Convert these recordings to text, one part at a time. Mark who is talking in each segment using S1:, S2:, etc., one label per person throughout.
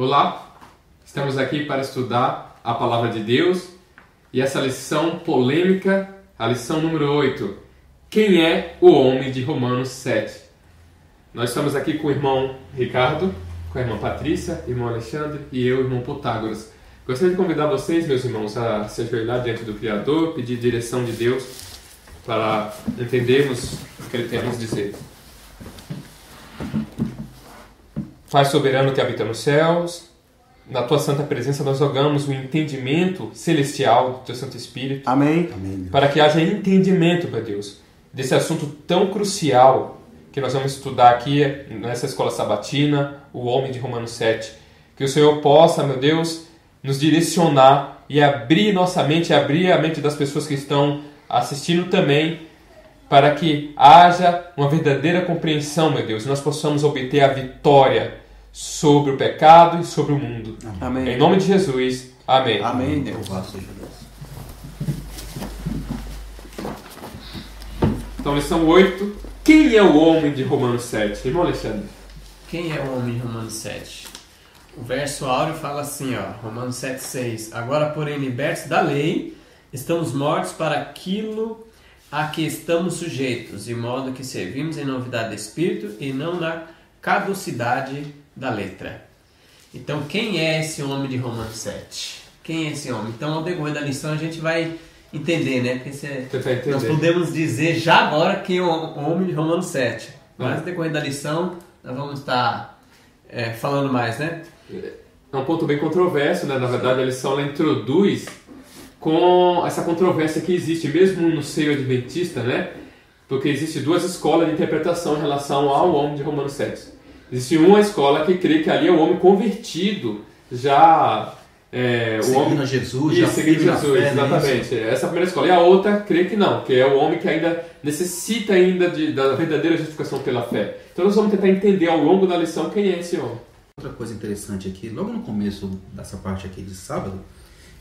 S1: Olá, estamos aqui para estudar a Palavra de Deus e essa lição polêmica, a lição número 8. Quem é o homem de Romanos 7? Nós estamos aqui com o irmão Ricardo, com a irmã Patrícia, irmão Alexandre e eu, irmão Protágoras. Gostaria de convidar vocês, meus irmãos, a se ajoelhar diante do Criador, pedir direção de Deus para entendermos o que Ele tem a nos dizer. Pai soberano que habita nos céus, na Tua santa presença nós rogamos o entendimento celestial do Teu Santo Espírito.
S2: Amém.
S1: Para que haja entendimento, meu Deus, desse assunto tão crucial que nós vamos estudar aqui nessa escola sabatina, o homem de Romanos 7. Que o Senhor possa, meu Deus, nos direcionar e abrir nossa mente, abrir a mente das pessoas que estão assistindo também, para que haja uma verdadeira compreensão, meu Deus, e nós possamos obter a vitória sobre o pecado e sobre o mundo.
S2: Amém.
S1: Em nome de Jesus. Amém.
S2: Amém, Deus.
S1: Então, lição 8. Quem é o homem de Romanos 7? Irmão Alexandre.
S3: Quem é o homem de Romanos 7? O verso áureo fala assim, Romanos 7,6. Agora, porém, libertos da lei, estamos mortos para aquilo a que estamos sujeitos, de modo que servimos em novidade de espírito e não na caducidade da letra. Então, quem é esse homem de Romanos 7? Quem é esse homem? Então, ao decorrer da lição, a gente vai entender, né? Porque nós podemos dizer já agora quem é o homem de Romanos 7. Mas, ao decorrer da lição, nós vamos estar falando mais, né?
S1: É um ponto bem controverso, né? Na verdade, a lição ela introduz com essa controvérsia que existe mesmo no seio adventista, né? Porque existe duas escolas de interpretação em relação ao homem de Romanos 7. Existe uma escola que crê que ali é o homem convertido, já
S2: seguindo
S1: o homem
S2: Jesus,
S1: já
S2: já
S1: seguindo
S2: firme na
S1: Jesus,
S2: fé,
S1: exatamente. Essa é a primeira escola. E a outra crê que não, que é o homem que ainda necessita ainda da verdadeira justificação pela fé. Então nós vamos tentar entender ao longo da lição quem é esse homem.
S2: Outra coisa interessante aqui, logo no começo dessa parte aqui de sábado,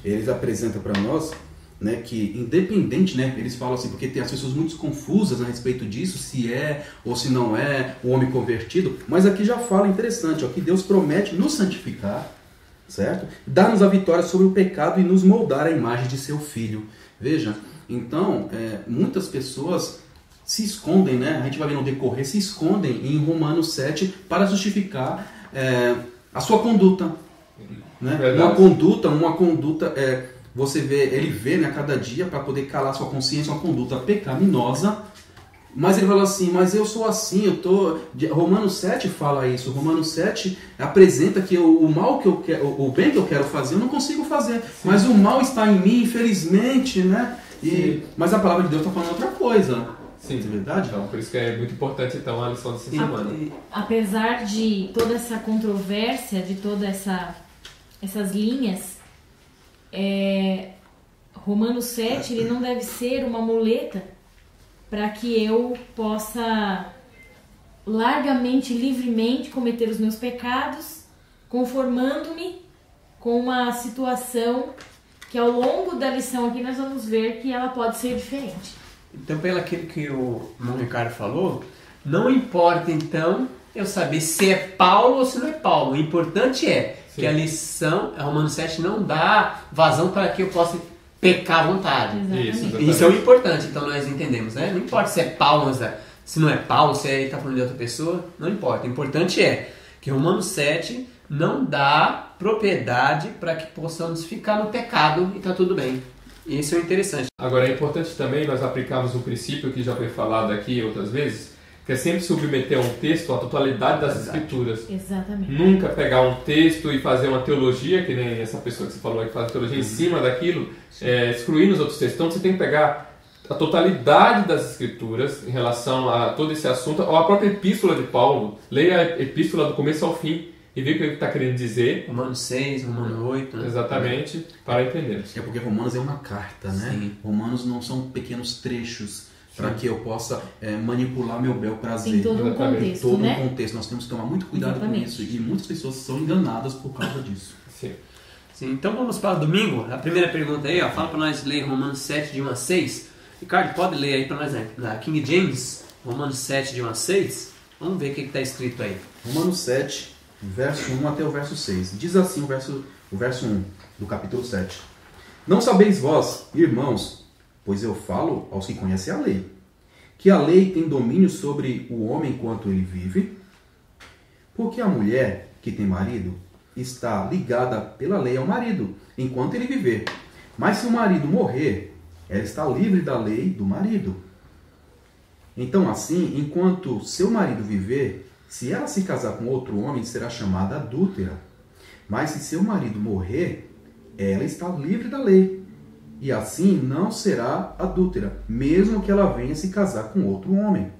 S2: eles apresentam para nós, né, que independente, né, eles falam assim, porque tem as pessoas muito confusas a respeito disso, se é ou se não é o homem convertido, mas aqui já fala interessante, que Deus promete nos santificar, certo? Dar-nos a vitória sobre o pecado e nos moldar à imagem de seu Filho. Veja, então, muitas pessoas se escondem, né, a gente vai ver no decorrer, se escondem em Romanos 7 para justificar a sua conduta. Né? Uma conduta você vê, ele vê, né, a cada dia para poder calar sua consciência, uma conduta pecaminosa, mas ele fala assim, mas eu sou assim, Romanos 7 fala isso, Romanos 7 apresenta que o mal que eu quero, o bem que eu quero fazer, eu não consigo fazer, sim, mas o mal está em mim, infelizmente, né? Mas a palavra de Deus está falando outra coisa.
S1: Sim,
S2: é verdade?
S1: Então, por isso que é muito importante então a lição dessa semana.
S4: Apesar de toda essa controvérsia, de todas essas linhas, Romanos 7 ele não deve ser uma muleta para que eu possa largamente, livremente cometer os meus pecados, conformando-me com uma situação que ao longo da lição aqui nós vamos ver que ela pode ser diferente.
S3: Então, pelo aquilo que o irmão Ricardo falou, não importa então eu saber se é Paulo ou se não é Paulo. O importante é que a lição, a Romanos 7, não dá vazão para que eu possa pecar à vontade.
S4: Exatamente.
S3: Isso é o importante, então nós entendemos, né? Não importa se é Paulo, se não é Paulo, se ele está falando de outra pessoa, não importa. O importante é que Romanos 7 não dá propriedade para que possamos ficar no pecado e está tudo bem. Isso é interessante.
S1: Agora é importante também nós aplicarmos um princípio que já foi falado aqui outras vezes, que é sempre submeter a um texto a totalidade das Escrituras.
S4: Exatamente.
S1: Nunca pegar um texto e fazer uma teologia, que nem essa pessoa que você falou que faz teologia em cima daquilo, excluindo os outros textos. Então você tem que pegar a totalidade das Escrituras em relação a todo esse assunto, ou a própria epístola de Paulo. Leia a epístola do começo ao fim e ver o que ele está querendo dizer.
S3: Romanos 6, Romanos 8. Né?
S1: Exatamente, para entendermos.
S2: É porque Romanos é uma carta, né?
S3: Sim.
S2: Romanos não são pequenos trechos para que eu possa manipular meu bel prazer.
S4: Tem todo um contexto,
S2: todo
S4: né?
S2: um contexto. Nós temos que tomar muito cuidado
S4: Exatamente.
S2: com isso. E muitas pessoas são enganadas por causa disso.
S1: Sim.
S3: Sim, então vamos para o domingo. A primeira pergunta aí, fala para nós ler Romanos 7, de 1 a 6. Ricardo, pode ler aí para nós, né? Na King James, Romanos 7, de 1 a 6. Vamos ver o que está escrito aí.
S2: Romanos 7, verso 1 até o verso 6. Diz assim o verso 1 do capítulo 7. Não sabeis vós, irmãos, pois eu falo aos que conhecem a lei, que a lei tem domínio sobre o homem enquanto ele vive, porque a mulher que tem marido está ligada pela lei ao marido, enquanto ele viver. Mas se o marido morrer, ela está livre da lei do marido. Então, assim, enquanto seu marido viver, se ela se casar com outro homem, será chamada adúltera. Mas se seu marido morrer, ela está livre da lei. E assim não será adúltera, mesmo que ela venha se casar com outro homem.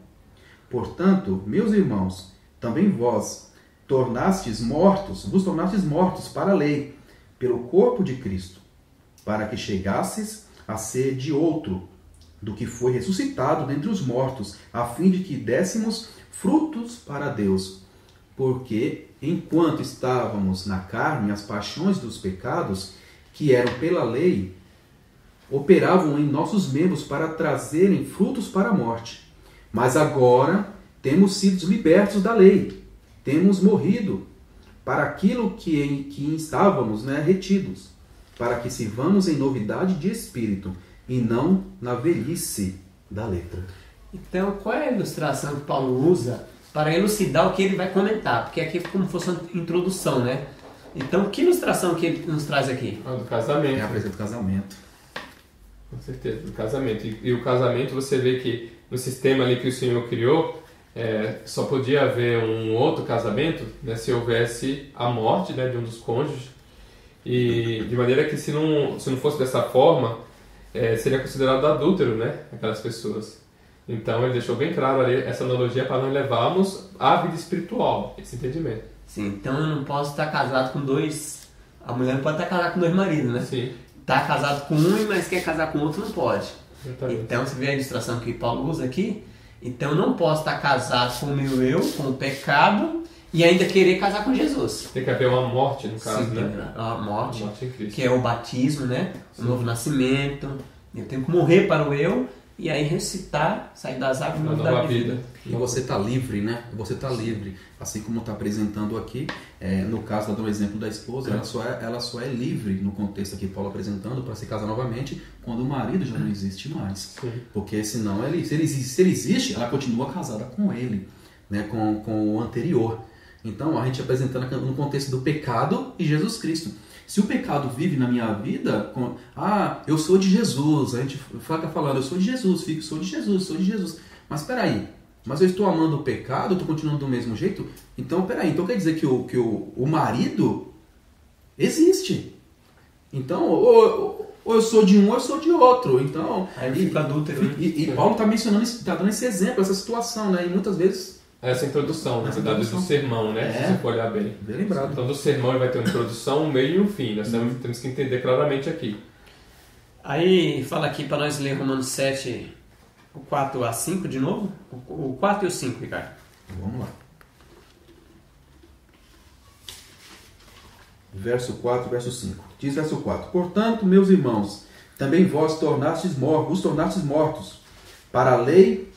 S2: Portanto, meus irmãos, também vós vos tornastes mortos para a lei, pelo corpo de Cristo, para que chegasses a ser de outro, do que foi ressuscitado dentre os mortos, a fim de que dessemos frutos para Deus. Porque, enquanto estávamos na carne, as paixões dos pecados, que eram pela lei, operavam em nossos membros para trazerem frutos para a morte. Mas agora temos sido libertos da lei, temos morrido para aquilo em que estávamos retidos, para que sirvamos em novidade de espírito e não na velhice da letra.
S3: Então, qual é a ilustração que Paulo usa para elucidar o que ele vai comentar? Porque aqui é como se fosse uma introdução, né? Então, que ilustração que ele nos traz aqui?
S1: Do casamento.
S2: É a presa do casamento.
S1: Com certeza, do casamento. E o casamento, você vê que no sistema ali que o Senhor criou, só podia haver um outro casamento, né, se houvesse a morte, né, de um dos cônjuges. E de maneira que se não fosse dessa forma, seria considerado adúltero, né, aquelas pessoas. Então ele deixou bem claro ali essa analogia para nós levarmos à vida espiritual, esse entendimento.
S3: Sim, então eu não posso estar casado com dois... A mulher não pode estar casada com dois maridos, né?
S1: Sim.
S3: Tá casado com um, mas quer casar com outro, não pode.
S1: Exatamente.
S3: Então você vê a ilustração que Paulo usa aqui? Então eu não posso estar casado com o meu eu, com o pecado, e ainda querer casar com Jesus.
S1: Tem que haver uma morte, no caso,
S3: Sim,
S1: né?
S3: a morte
S1: em Cristo.
S3: que é o batismo, né? O novo nascimento. Eu tenho que morrer para o eu e aí ressuscitar, sair das águas e
S1: Uma
S3: mudar
S1: nova
S3: de vida.
S1: vida.
S2: E você está livre, né? Você está livre. Assim como está apresentando aqui, no caso do exemplo da esposa, ela só é livre no contexto aqui, Paulo apresentando, para se casar novamente quando o marido já não existe mais.
S1: Sim.
S2: Porque senão, se ele existe, ela continua casada com ele, né? com o anterior. Então, a gente apresentando no contexto do pecado e Jesus Cristo. Se o pecado vive na minha vida, eu sou de Jesus, a gente fica falando, eu sou de Jesus, sou de Jesus. Mas espera aí, mas eu estou amando o pecado, eu estou continuando do mesmo jeito? Então, peraí, então quer dizer que o marido existe. Então, ou eu sou de um ou eu sou de outro. Então,
S3: Aí fica adúltero. Né?
S2: E Paulo está mencionando, está dando esse exemplo, essa situação, né? E muitas vezes...
S1: Essa introdução, na verdade, do sermão, né? Se você for olhar bem.
S2: Bem lembrado.
S1: Então, do sermão ele vai ter uma introdução, um meio e um fim. Nós temos que entender claramente aqui.
S3: Aí fala aqui para nós ler Romanos 7, o 4 a 5 de novo. O 4 e o 5, Ricardo.
S2: Vamos lá. Verso 4, verso 5. Diz verso 4. Portanto, meus irmãos, também vos tornastes mortos para a lei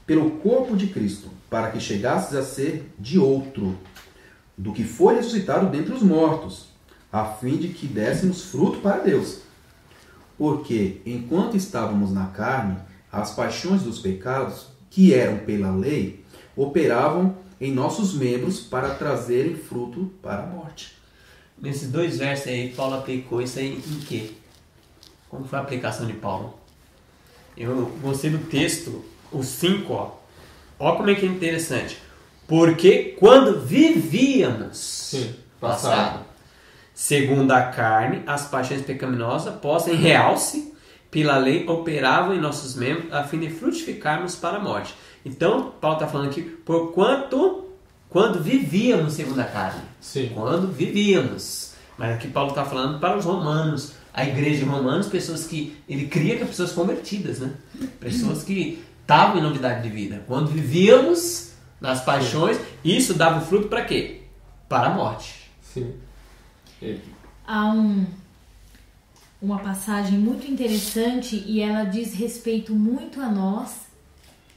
S2: pelo corpo de Cristo, para que chegasses a ser de outro, do que foi ressuscitado dentre os mortos, a fim de que dessemos fruto para Deus. Porque, enquanto estávamos na carne, as paixões dos pecados, que eram pela lei, operavam em nossos membros para trazerem fruto para a morte.
S3: Nesses dois versos aí, Paulo aplicou isso aí em quê? Como foi a aplicação de Paulo? Eu gostei do texto, o 5, ó como é que é interessante. Porque quando vivíamos, passado, segundo a carne, as paixões pecaminosas, postas em realce, pela lei, operavam em nossos membros, a fim de frutificarmos para a morte. Então, Paulo está falando aqui, quando vivíamos segundo a carne.
S1: Sim.
S3: Quando vivíamos. Mas aqui Paulo está falando para os romanos, a igreja de romanos, pessoas que ele cria que pessoas convertidas, né? Pessoas que estavam em novidade de vida. Quando vivíamos nas paixões, isso dava fruto para quê? Para a morte.
S1: Sim.
S4: Há uma passagem muito interessante e ela diz respeito muito a nós.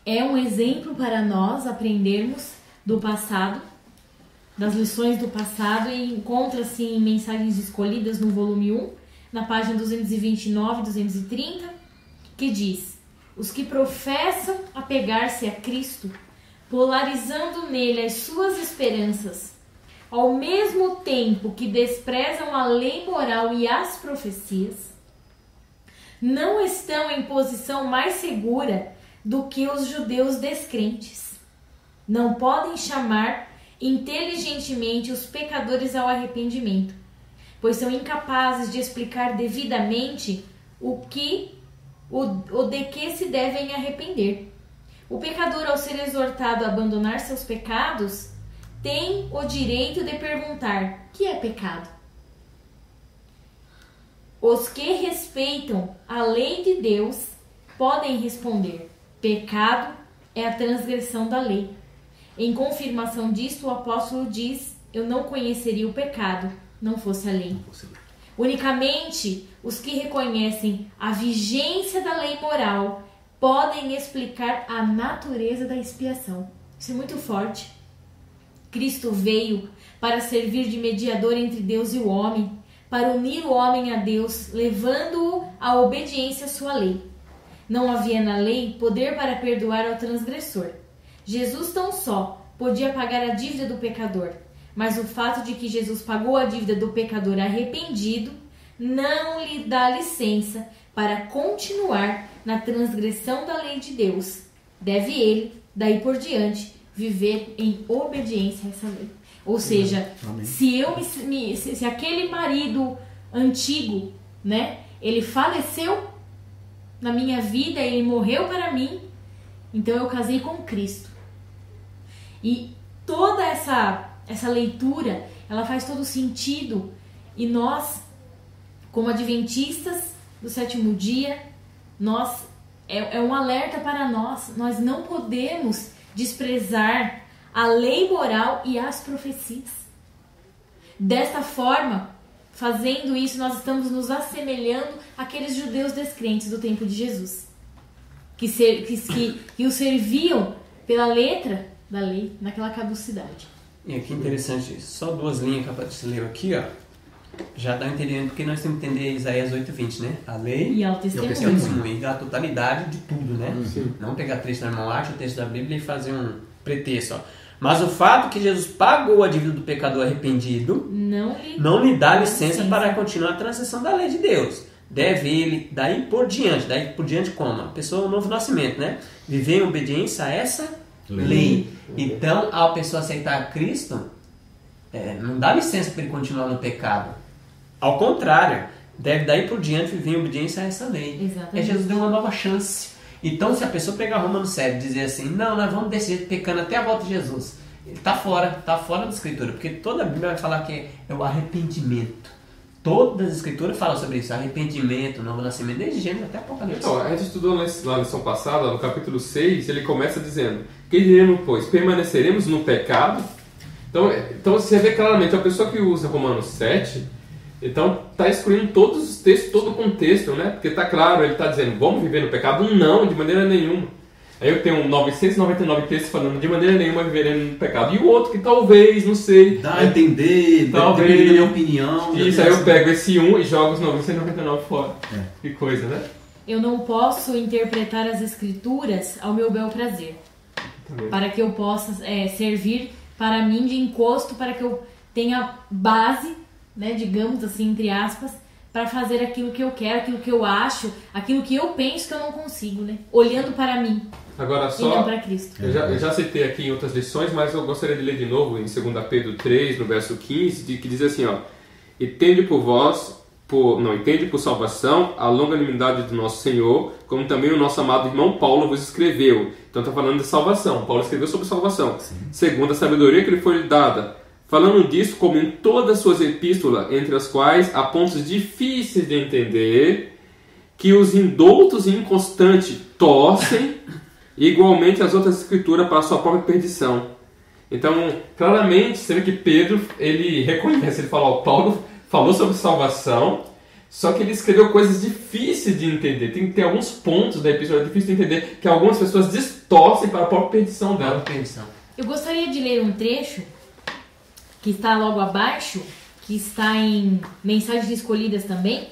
S4: É um exemplo para nós aprendermos do passado. das lições do passado e encontra-se em Mensagens Escolhidas no volume 1, na página 229 e 230, que diz: os que professam apegar-se a Cristo, polarizando nele as suas esperanças, ao mesmo tempo que desprezam a lei moral e as profecias, não estão em posição mais segura do que os judeus descrentes. Não podem chamar inteligentemente os pecadores ao arrependimento, pois são incapazes de explicar devidamente o de que se devem arrepender. O pecador, ao ser exortado a abandonar seus pecados, tem o direito de perguntar: que é pecado? Os que respeitam a lei de Deus podem responder: pecado é a transgressão da lei. Em confirmação disto, o apóstolo diz: eu não conheceria o pecado, não fosse a lei. Unicamente os que reconhecem a vigência da lei moral podem explicar a natureza da expiação. Isso é muito forte. Cristo veio para servir de mediador entre Deus e o homem, para unir o homem a Deus, levando-o à obediência à sua lei. Não havia na lei poder para perdoar ao transgressor. Jesus tão só podia pagar a dívida do pecador, mas o fato de que Jesus pagou a dívida do pecador arrependido não lhe dá licença para continuar na transgressão da lei de Deus. Deve ele, daí por diante, viver em obediência a essa lei. Ou seja, se aquele marido antigo, né, ele faleceu na minha vida, ele morreu para mim, então eu casei com Cristo. E toda essa leitura, ela faz todo sentido. E nós, como adventistas do sétimo dia, é um alerta para nós. Nós não podemos desprezar a lei moral e as profecias. Desta forma, fazendo isso, nós estamos nos assemelhando àqueles judeus descrentes do tempo de Jesus, que o serviam pela letra da lei naquela caducidade.
S3: E aqui interessante, só 2 linhas que a Patrícia leu aqui, ó, já dá entendendo, porque nós temos que entender Isaías 8:20, né? A lei
S4: e ao testemunho.
S3: E a totalidade de tudo, né? Não pegar trecho na mão arte, o texto da Bíblia e fazer um pretexto, ó. Mas o fato que Jesus pagou a dívida do pecador arrependido não lhe dá licença para continuar a transgressão da lei de Deus. Deve ele, daí por diante como? A pessoa, o novo nascimento, né? Viver em obediência a essa lei. Então, ao pessoa aceitar Cristo, não dá licença para ele continuar no pecado. Ao contrário, deve daí por diante viver em obediência a essa lei.
S4: Exatamente.
S3: Jesus deu uma nova chance. Então, se a pessoa pegar Romanos 7 e dizer assim, não, nós vamos desse jeito pecando até a volta de Jesus, ele está fora da Escritura, porque toda a Bíblia vai falar que é o arrependimento. Todas as Escrituras falam sobre isso, arrependimento, novo nascimento, desde Gênesis até Apocalipse.
S1: Então, a gente estudou na lição passada, no capítulo 6, ele começa dizendo: que diremos, pois, permaneceremos no pecado? Então você vê claramente, a pessoa que usa Romanos 7, então está excluindo todos os textos, todo o contexto, né? Porque está claro, ele está dizendo, vamos viver no pecado? Não, de maneira nenhuma. Aí eu tenho 999 textos falando, de maneira nenhuma viveremos no pecado. E o outro que talvez, não sei...
S2: Dá a entender,
S1: talvez,
S2: depende da minha opinião.
S1: Isso, aí eu pego esse 1 e jogo os 999 fora. Que coisa, né?
S4: Eu não posso interpretar as Escrituras ao meu bel prazer. Para que eu possa servir para mim de encosto, para que eu tenha base, né, digamos assim, entre aspas, para fazer aquilo que eu quero, aquilo que eu acho, aquilo que eu penso que eu não consigo, né? Olhando para mim.
S1: Agora
S4: e não para Cristo.
S1: Eu já citei aqui em outras lições, mas eu gostaria de ler de novo em 2 Pedro 3, no verso 15, que diz assim, ó: e tende por salvação a longanimidade do nosso Senhor, como também o nosso amado irmão Paulo vos escreveu. Então está falando de salvação. Paulo escreveu sobre salvação. Sim. Segundo a sabedoria que lhe foi dada. Falando disso, como em todas as suas epístolas, entre as quais há pontos difíceis de entender, que os indoutos e inconstantes torcem igualmente as outras escrituras para a sua própria perdição. Então, claramente, você vê que Pedro, ele reconhece, ele fala, Paulo falou sobre salvação, só que ele escreveu coisas difíceis de entender. Tem alguns pontos da epístola difíceis de entender, que algumas pessoas distorcem para a própria perdição dela.
S4: Eu gostaria de ler um trecho que está logo abaixo, que está em Mensagens Escolhidas também,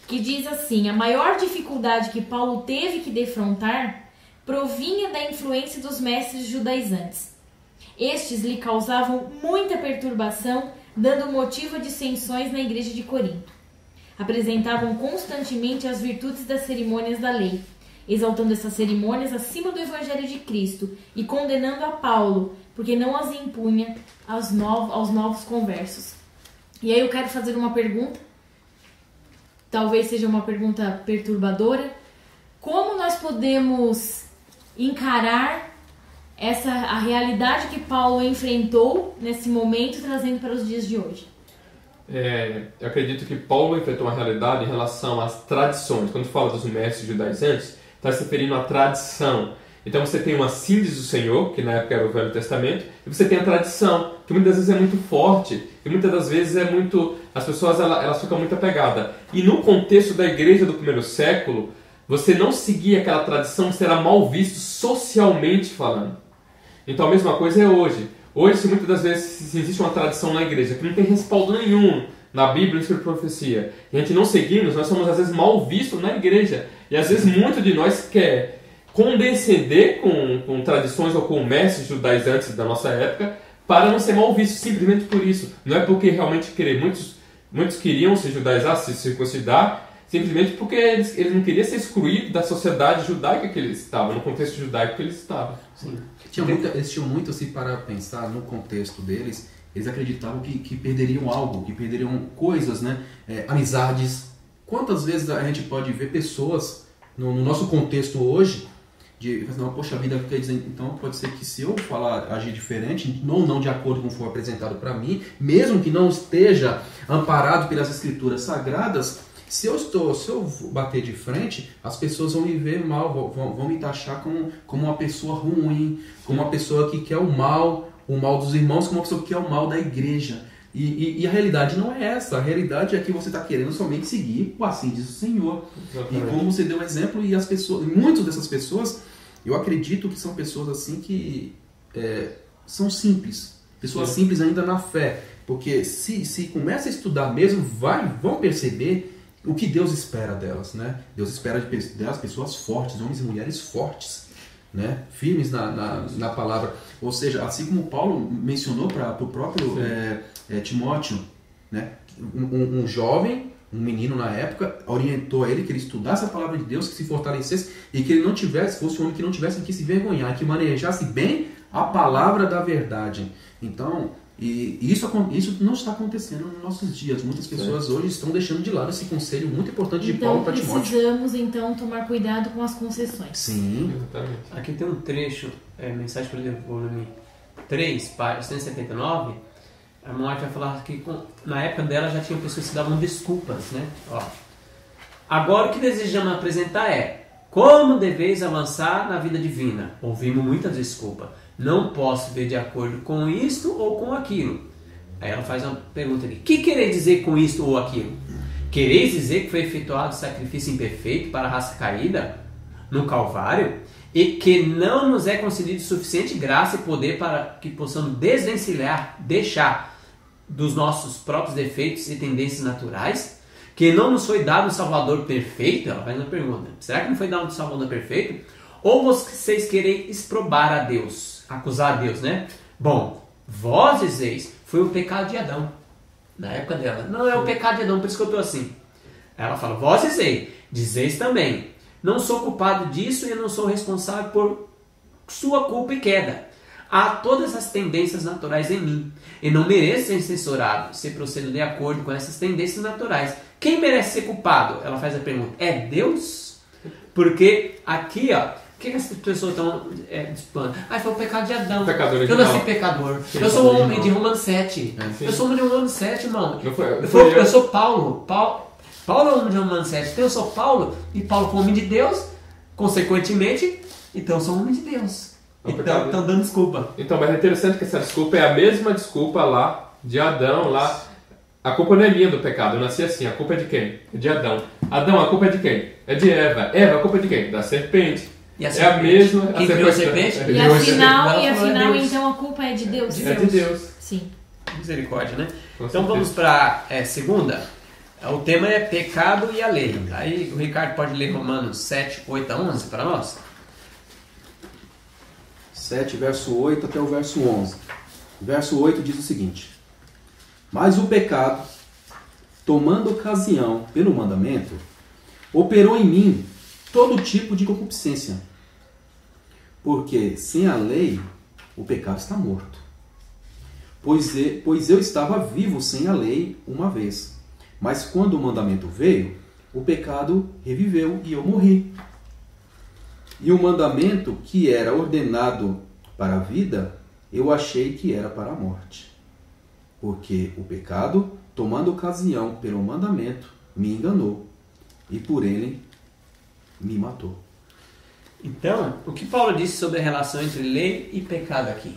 S4: que diz assim: a maior dificuldade que Paulo teve que defrontar provinha da influência dos mestres judaizantes. Estes lhe causavam muita perturbação, dando motivo a dissensões na igreja de Corinto. Apresentavam constantemente as virtudes das cerimônias da lei, exaltando essas cerimônias acima do evangelho de Cristo e condenando a Paulo, porque não as impunha aos novos conversos. E aí eu quero fazer uma pergunta, talvez seja uma pergunta perturbadora: como nós podemos encarar a realidade que Paulo enfrentou nesse momento, trazendo para os dias de hoje?
S1: Eu acredito que Paulo enfrentou uma realidade em relação às tradições. Quando fala dos mestres judaizantes, está se referindo à tradição. Então você tem uma síntese do Senhor, que na época era o Velho Testamento, e você tem a tradição, que muitas vezes é muito forte, e muitas das vezes as pessoas elas ficam muito apegadas. E no contexto da igreja do primeiro século, você não seguir aquela tradição, você era mal visto socialmente falando. Então a mesma coisa é hoje. Hoje, se muitas das vezes se existe uma tradição na igreja que não tem respaldo nenhum na Bíblia, na Escritura e Profecia, e a gente não seguimos, nós somos às vezes mal vistos na igreja. E às vezes muito de nós quer condescender com tradições ou com mestres judaizantes da nossa época para não ser mal visto simplesmente por isso. Não é porque realmente querer. Muitos queriam se judaizar, se circuncidar, simplesmente porque eles não queriam ser excluídos da sociedade judaica que eles estavam, no contexto judaico que eles estavam.
S2: Sim. Eles tinham muito, assim, para pensar no contexto deles, eles acreditavam que perderiam algo, que perderiam coisas, né? Amizades. Quantas vezes a gente pode ver pessoas no nosso contexto hoje não, poxa vida, quer dizer, então pode ser que se eu agir diferente, ou não de acordo com o que for apresentado para mim, mesmo que não esteja amparado pelas escrituras sagradas, se eu bater de frente, as pessoas vão me ver mal, vão me taxar como uma pessoa ruim, como uma pessoa que quer o mal dos irmãos, como uma pessoa que quer o mal da igreja. E a realidade não é essa. A realidade é que você está querendo somente seguir o assim diz o Senhor. Exatamente. E como você deu exemplo, e muitas dessas pessoas, eu acredito que são pessoas assim que são simples. Pessoas simples ainda na fé. Porque se começa a estudar mesmo, vão perceber o que Deus espera delas, né? Deus espera delas pessoas fortes, homens e mulheres fortes, né? Firmes na palavra. Ou seja, assim como Paulo mencionou para o próprio Timóteo, né? Um jovem, um menino na época, orientou a ele que ele estudasse a palavra de Deus, que se fortalecesse e que ele não fosse um homem que não tivesse que se vergonhar, que manejasse bem a palavra da verdade. Então, e isso não está acontecendo nos nossos dias. Muitas pessoas hoje estão deixando de lado esse conselho muito importante de Paulo para Timóteo.
S4: Então precisamos então tomar cuidado com as concessões.
S2: Sim,
S1: exatamente.
S3: Aqui tem um trecho, mensagem para o volume 3, página 179. A Morte vai falar que na época dela já tinha pessoas que davam desculpas, né? Ó. Agora o que desejamos apresentar é: como deveis avançar na vida divina? Ouvimos muitas desculpas. Não posso ver de acordo com isto ou com aquilo. Aí ela faz uma pergunta aqui: que quereis dizer com isto ou aquilo? Quereis dizer que foi efetuado sacrifício imperfeito para a raça caída no Calvário e que não nos é concedido suficiente graça e poder para que possamos deixar dos nossos próprios defeitos e tendências naturais? Que não nos foi dado um Salvador perfeito? Ela faz uma pergunta: será que não foi dado um Salvador perfeito? Ou vocês quereis exprobar a Deus, acusar a Deus, né? Bom, vós dizeis, foi o pecado de Adão, na época dela. Não é o pecado de Adão, por isso que eu estou assim. Ela fala: vós dizeis também, não sou culpado disso e não sou responsável por sua culpa e queda. Há todas as tendências naturais em mim, e não mereço ser censurado se procedo de acordo com essas tendências naturais. Quem merece ser culpado? Ela faz a pergunta: é Deus? Porque aqui, ó, o que as pessoas estão disputando? Foi o pecado de Adão. Eu nasci pecador. Eu sou o homem de Romanos 7. Eu sou o homem de Romanos 7, irmão. Eu sou Paulo. Paulo é o homem de Romanos 7. Então eu sou Paulo. E Paulo foi homem de Deus. Consequentemente, então eu sou homem de Deus. Então estão dando desculpa.
S1: Então, mas é interessante que essa desculpa é a mesma desculpa lá de Adão. Lá. A culpa não é minha do pecado. Eu nasci assim. A culpa é de quem? É de Adão. Adão, a culpa é de quem? É de Eva. Eva, a culpa é de quem? Da serpente.
S3: E a serpente? É a mesma.
S1: Quem criou a serpente?
S4: E afinal, então a culpa é de Deus?
S1: É de Deus.
S4: Sim.
S3: Misericórdia, né?
S1: Com
S3: Então
S1: certeza.
S3: vamos para segunda. O tema é pecado e a lei. Aí o Ricardo pode ler Romanos 7, 8 a 11 para nós?
S2: 7, verso 8 até o verso 11. O verso 8 diz o seguinte: Mas o pecado, tomando ocasião pelo mandamento, operou em mim todo tipo de concupiscência. Porque sem a lei, o pecado está morto. Pois eu estava vivo sem a lei uma vez. Mas quando o mandamento veio, o pecado reviveu e eu morri. E o mandamento que era ordenado para a vida, eu achei que era para a morte. Porque o pecado, tomando ocasião pelo mandamento, me enganou, e por ele me matou.
S3: Então, o que Paulo disse sobre a relação entre lei e pecado aqui?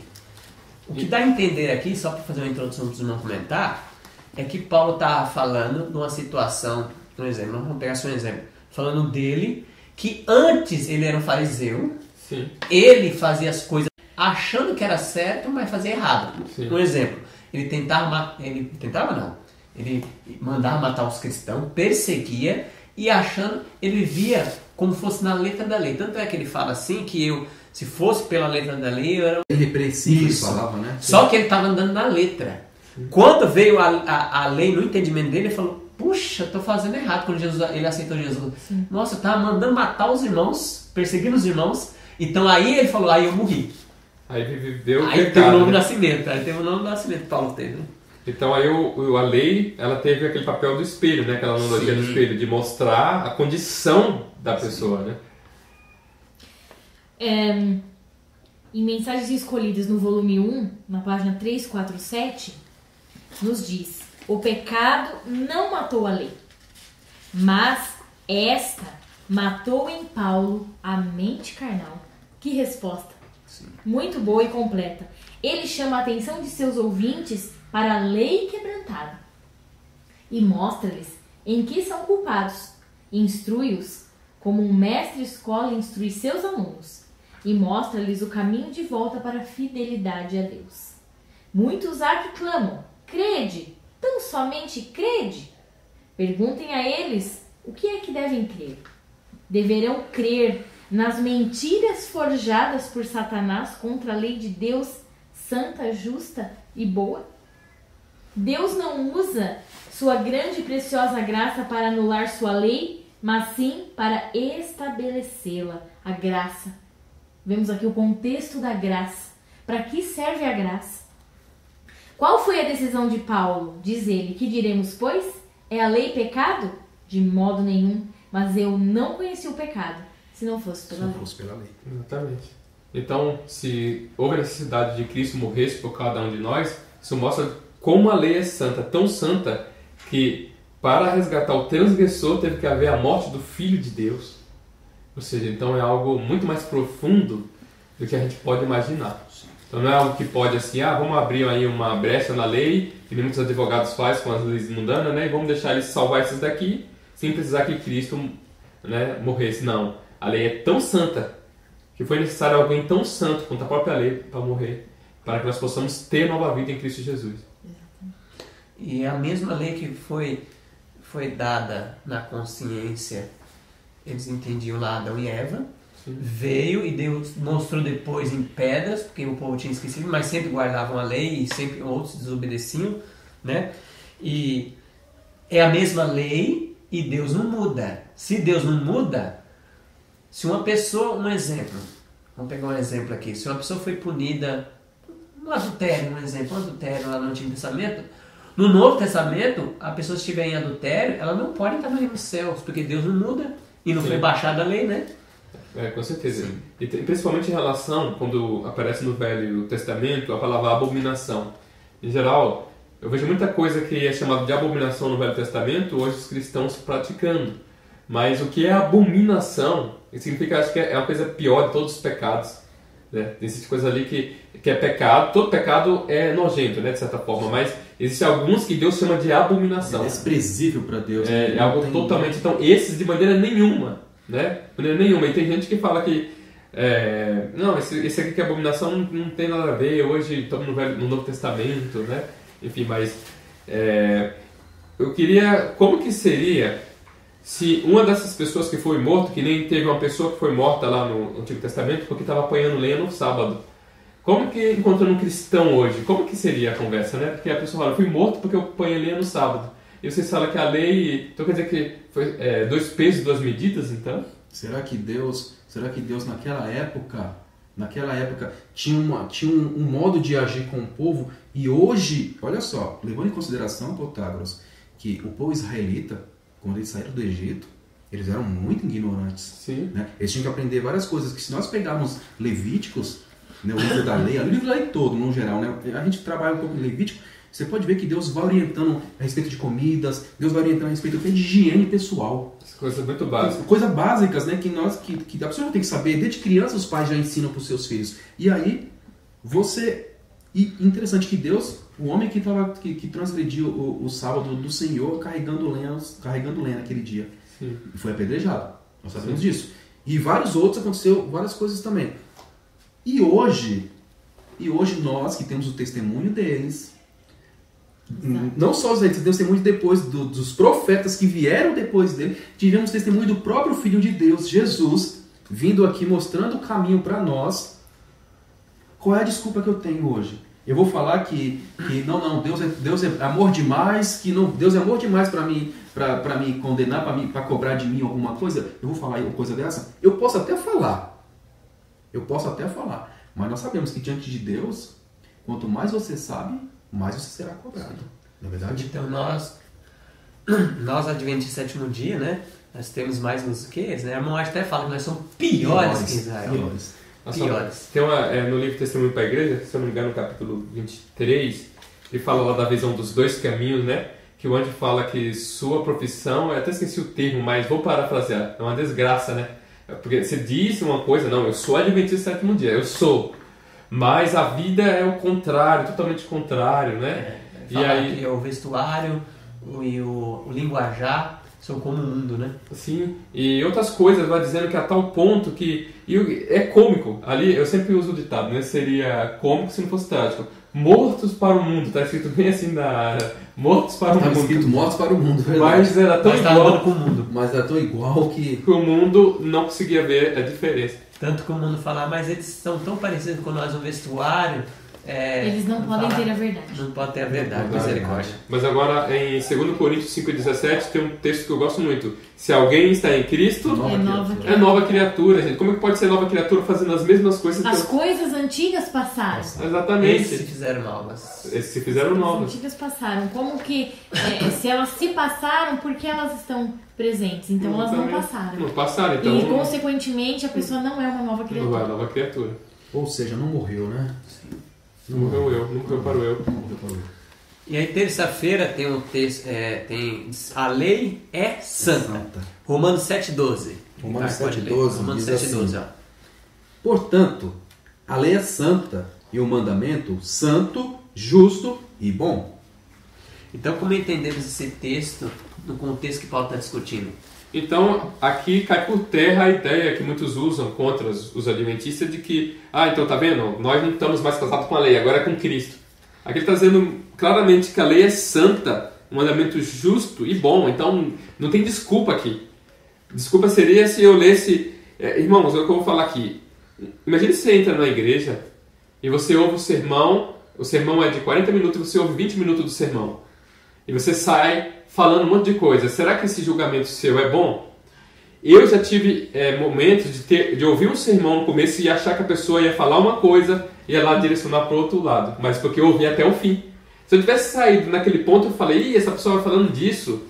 S3: O que dá a entender aqui, só para fazer uma introdução para os irmãos comentar, é que Paulo está falando de uma situação, um exemplo, vamos pegar só um exemplo, falando dele, que antes ele era um fariseu,
S1: Sim.
S3: ele fazia as coisas achando que era certo, mas fazia errado.
S1: Sim.
S3: Um exemplo, ele mandava matar os cristãos, perseguia e achando, ele vivia como fosse na letra da lei. Tanto é que ele fala assim, que eu, se fosse pela letra da lei, eu era
S2: Irrepreensível, ele
S3: Isso.
S2: falava, né?
S3: Só que ele estava andando na letra. Quando veio a lei no entendimento dele, ele falou, puxa, estou fazendo errado. Quando ele aceitou Jesus. Nossa, eu estava mandando matar os irmãos, perseguindo os irmãos. Então aí ele falou, aí eu morri.
S1: Aí viveu o
S3: Aí
S1: pecado,
S3: teve o nome do
S1: né?
S3: nascimento. Aí teve o nome do nascimento que Paulo teve. Né?
S1: Então aí a lei, ela teve aquele papel do espelho, né? Aquela analogia do
S3: Sim.
S1: espelho, de mostrar a condição da pessoa, né?
S4: Em Mensagens Escolhidas, no volume 1, na página 347, nos diz: o pecado não matou a lei, mas esta matou em Paulo a mente carnal. Que resposta!
S3: Sim.
S4: Muito boa e completa. Ele chama a atenção de seus ouvintes para a lei quebrantada e mostra-lhes em que são culpados. Instrui-os como um mestre escola instrui seus alunos e mostra-lhes o caminho de volta para a fidelidade a Deus. Muitos há que clamam: crede, tão somente crede. Perguntem a eles o que é que devem crer. Deverão crer nas mentiras forjadas por Satanás contra a lei de Deus santa, justa e boa? Deus não usa sua grande e preciosa graça para anular sua lei, mas sim para estabelecê-la, a graça. Vemos aqui o contexto da graça. Para que serve a graça? Qual foi a decisão de Paulo? Diz ele: que diremos, pois? É a lei pecado? De modo nenhum, mas eu não conheci o pecado, se não fosse
S2: Se
S4: pela
S2: não
S4: lei.
S2: fosse pela lei.
S1: Exatamente. Então, se houve a necessidade de Cristo morresse por cada um de nós, isso mostra como a lei é santa, tão santa, que para resgatar o transgressor teve que haver a morte do Filho de Deus. Ou seja, então é algo muito mais profundo do que a gente pode imaginar. Então não é algo que pode assim, vamos abrir aí uma brecha na lei, que muitos advogados fazem com as leis mundanas, né, e vamos deixar eles salvar esses daqui, sem precisar que Cristo, né, morresse. Não, a lei é tão santa que foi necessário alguém tão santo quanto a própria lei para morrer, para que nós possamos ter nova vida em Cristo Jesus.
S3: E a mesma lei que foi dada na consciência, eles entendiam lá Adão e Eva,
S1: Sim.
S3: veio e Deus mostrou depois em pedras, porque o povo tinha esquecido, mas sempre guardavam a lei e sempre outros desobedeciam, né? E é a mesma lei e Deus não muda. Se Deus não muda, se uma pessoa, um exemplo, vamos pegar um exemplo aqui, se uma pessoa foi punida, um adultério lá no Antigo Testamento, no Novo Testamento, a pessoa se estiver em adultério, ela não pode entrar no reino dos céus, porque Deus não muda e não
S1: Sim.
S3: foi baixada a lei, né?
S1: Com certeza.
S3: Sim.
S1: E principalmente em relação, quando aparece no Velho Testamento, a palavra abominação. Em geral, eu vejo muita coisa que é chamada de abominação no Velho Testamento, hoje os cristãos praticando. Mas o que é abominação, significa, acho que é uma coisa pior de todos os pecados. Né? Existe coisa ali que é pecado, todo pecado é nojento, né, de certa forma, mas existem alguns que Deus chama de abominação.
S2: É desprezível para Deus.
S1: É algo totalmente... Então, esses de maneira nenhuma, né? De maneira nenhuma. E tem gente que fala que não, esse aqui que é abominação não tem nada a ver, hoje estamos no Novo Testamento, né? enfim, mas eu queria, como que seria se uma dessas pessoas que foi morta, que nem teve uma pessoa que foi morta lá no Antigo Testamento porque estava apanhando lenha no sábado, como que encontrando um cristão hoje, como que seria a conversa, né? Porque a pessoa fala, eu fui morto porque eu apanhei lenha no sábado, e vocês falam que a lei, então quer dizer que foi 2 pesos, 2 medidas, então?
S2: Será que Deus naquela época tinha um modo de agir com o povo, e hoje, olha só, levando em consideração, Protágoras, que o povo israelita, quando eles saíram do Egito, eles eram muito ignorantes.
S1: Sim.
S2: Né? Eles tinham que aprender várias coisas, que se nós pegarmos Levíticos, né, o livro da lei, o livro da lei todo, no geral, né? A gente trabalha um pouco em Levítico, você pode ver que Deus vai orientando a respeito de comidas, Deus vai orientando a respeito até de higiene pessoal.
S1: Coisas muito básicas.
S2: Coisas básicas, né? Que a pessoa tem que saber. Desde criança os pais já ensinam para os seus filhos. E aí, E interessante que Deus, o homem que transgrediu o sábado do Senhor, carregando lenha naquele dia.
S1: Sim.
S2: E foi apedrejado. Nós sabemos disso. E vários outros aconteceu, várias coisas também. E hoje nós que temos o testemunho deles, não só os testemunhos depois dos profetas que vieram depois dele, tivemos testemunho do próprio Filho de Deus, Jesus, vindo aqui mostrando o caminho para nós. Qual é a desculpa que eu tenho hoje? Eu vou falar que Deus é amor demais, que não, Deus é amor demais para me condenar, para cobrar de mim alguma coisa. Eu vou falar uma coisa dessa? Eu posso até falar, mas nós sabemos que diante de Deus, quanto mais você sabe, mais você será cobrado. Não é verdade?
S3: Então nós adventistas do sétimo dia, né? Nós temos mais nos que eles, né? A irmã até fala que nós somos piores que Israel. Piores.
S1: Tem no livro Testemunho para a Igreja, se eu não me engano, no capítulo 23, ele fala lá da visão dos 2 caminhos, né? Que o anjo fala que sua profissão, eu até esqueci o termo, mas vou parafrasear, é uma desgraça, né? Porque você diz uma coisa, não, eu sou adventista do sétimo dia, eu sou. Mas a vida é o contrário, totalmente contrário, né?
S3: E aí que o vestuário e o linguajar são como o mundo, né?
S1: Sim, e outras coisas, vai dizendo que a tal ponto que... E é cômico, ali eu sempre uso o ditado, né? Seria cômico se não fosse trágico. Mortos para o mundo, tá escrito bem assim mortos para o mundo.
S2: Tá escrito mortos para o mundo, verdade.
S1: Mas era tão igual
S3: com o mundo.
S2: Mas era tão igual que
S1: o mundo não conseguia ver a diferença.
S3: Tanto que o mundo fala, mas eles são tão parecidos com nós no vestuário.
S4: Eles não podem ter a verdade.
S3: Não pode ter a verdade, misericórdia.
S1: Mas agora, em 2 Coríntios 5,17, tem um texto que eu gosto muito. Se alguém está em Cristo, é nova criatura, gente. Como é que pode ser nova criatura fazendo as mesmas coisas?
S4: As coisas antigas passaram.
S1: Exatamente.
S3: Esses se fizeram novas.
S4: As antigas passaram. Como que, se elas se passaram, por que elas estão presentes? Então elas não passaram.
S1: Não passaram, então...
S4: E, consequentemente, a pessoa não é uma nova criatura.
S1: Não é nova criatura.
S2: Ou seja, não morreu, né?
S1: Não morreu eu, não morreu para o eu.
S3: E aí, terça-feira, tem um texto, a lei é santa. Romanos 7,12.
S2: Romanos 7,12.
S3: Romanos 7,12, ó.
S2: Portanto, a lei é santa e o mandamento santo, justo e bom.
S3: Então, como entendemos esse texto no contexto que Paulo está discutindo?
S1: Então, aqui cai por terra a ideia que muitos usam contra os adventistas de que, então tá vendo, nós não estamos mais casados com a lei, agora é com Cristo. Aqui ele está dizendo claramente que a lei é santa, um mandamento justo e bom, então não tem desculpa aqui. Desculpa seria se eu lesse... irmãos, é o que eu vou falar aqui. Imagine se você entra na igreja e você ouve o sermão é de 40 minutos e você ouve 20 minutos do sermão. E você sai falando um monte de coisa. Será que esse julgamento seu é bom? Eu já tive momentos de ouvir um sermão no começo e achar que a pessoa ia falar uma coisa e ia lá direcionar para o outro lado. Mas porque eu ouvi até o fim. Se eu tivesse saído naquele ponto, eu falei, essa pessoa vai falando disso.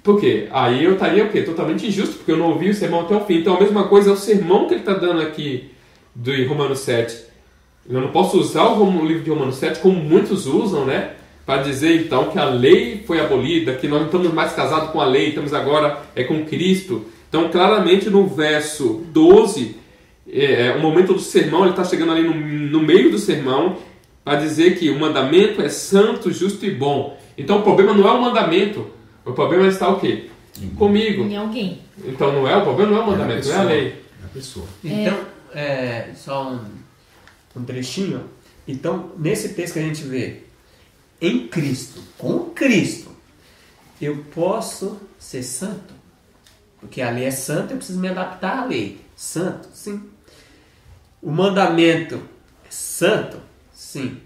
S1: Por quê? Aí eu estaria o quê? Totalmente injusto, porque eu não ouvi o sermão até o fim. Então a mesma coisa é o sermão que ele está dando aqui do Romanos 7. Eu não posso usar o livro de Romanos 7 como muitos usam, né? Para dizer então que a lei foi abolida, que nós não estamos mais casados com a lei, estamos agora com Cristo. Então claramente no verso 12, o momento do sermão, ele está chegando ali no meio do sermão, para dizer que o mandamento é santo, justo e bom. Então o problema não é o mandamento, o problema está o quê? Comigo.
S4: Em alguém.
S1: Então o problema não é o mandamento, não é a lei.
S2: É a pessoa.
S3: Então, só um trechinho. Então, nesse texto que a gente vê, em Cristo, com Cristo, eu posso ser santo? Porque a lei é santa, eu preciso me adaptar à lei. Santo, sim. O mandamento é santo? Sim.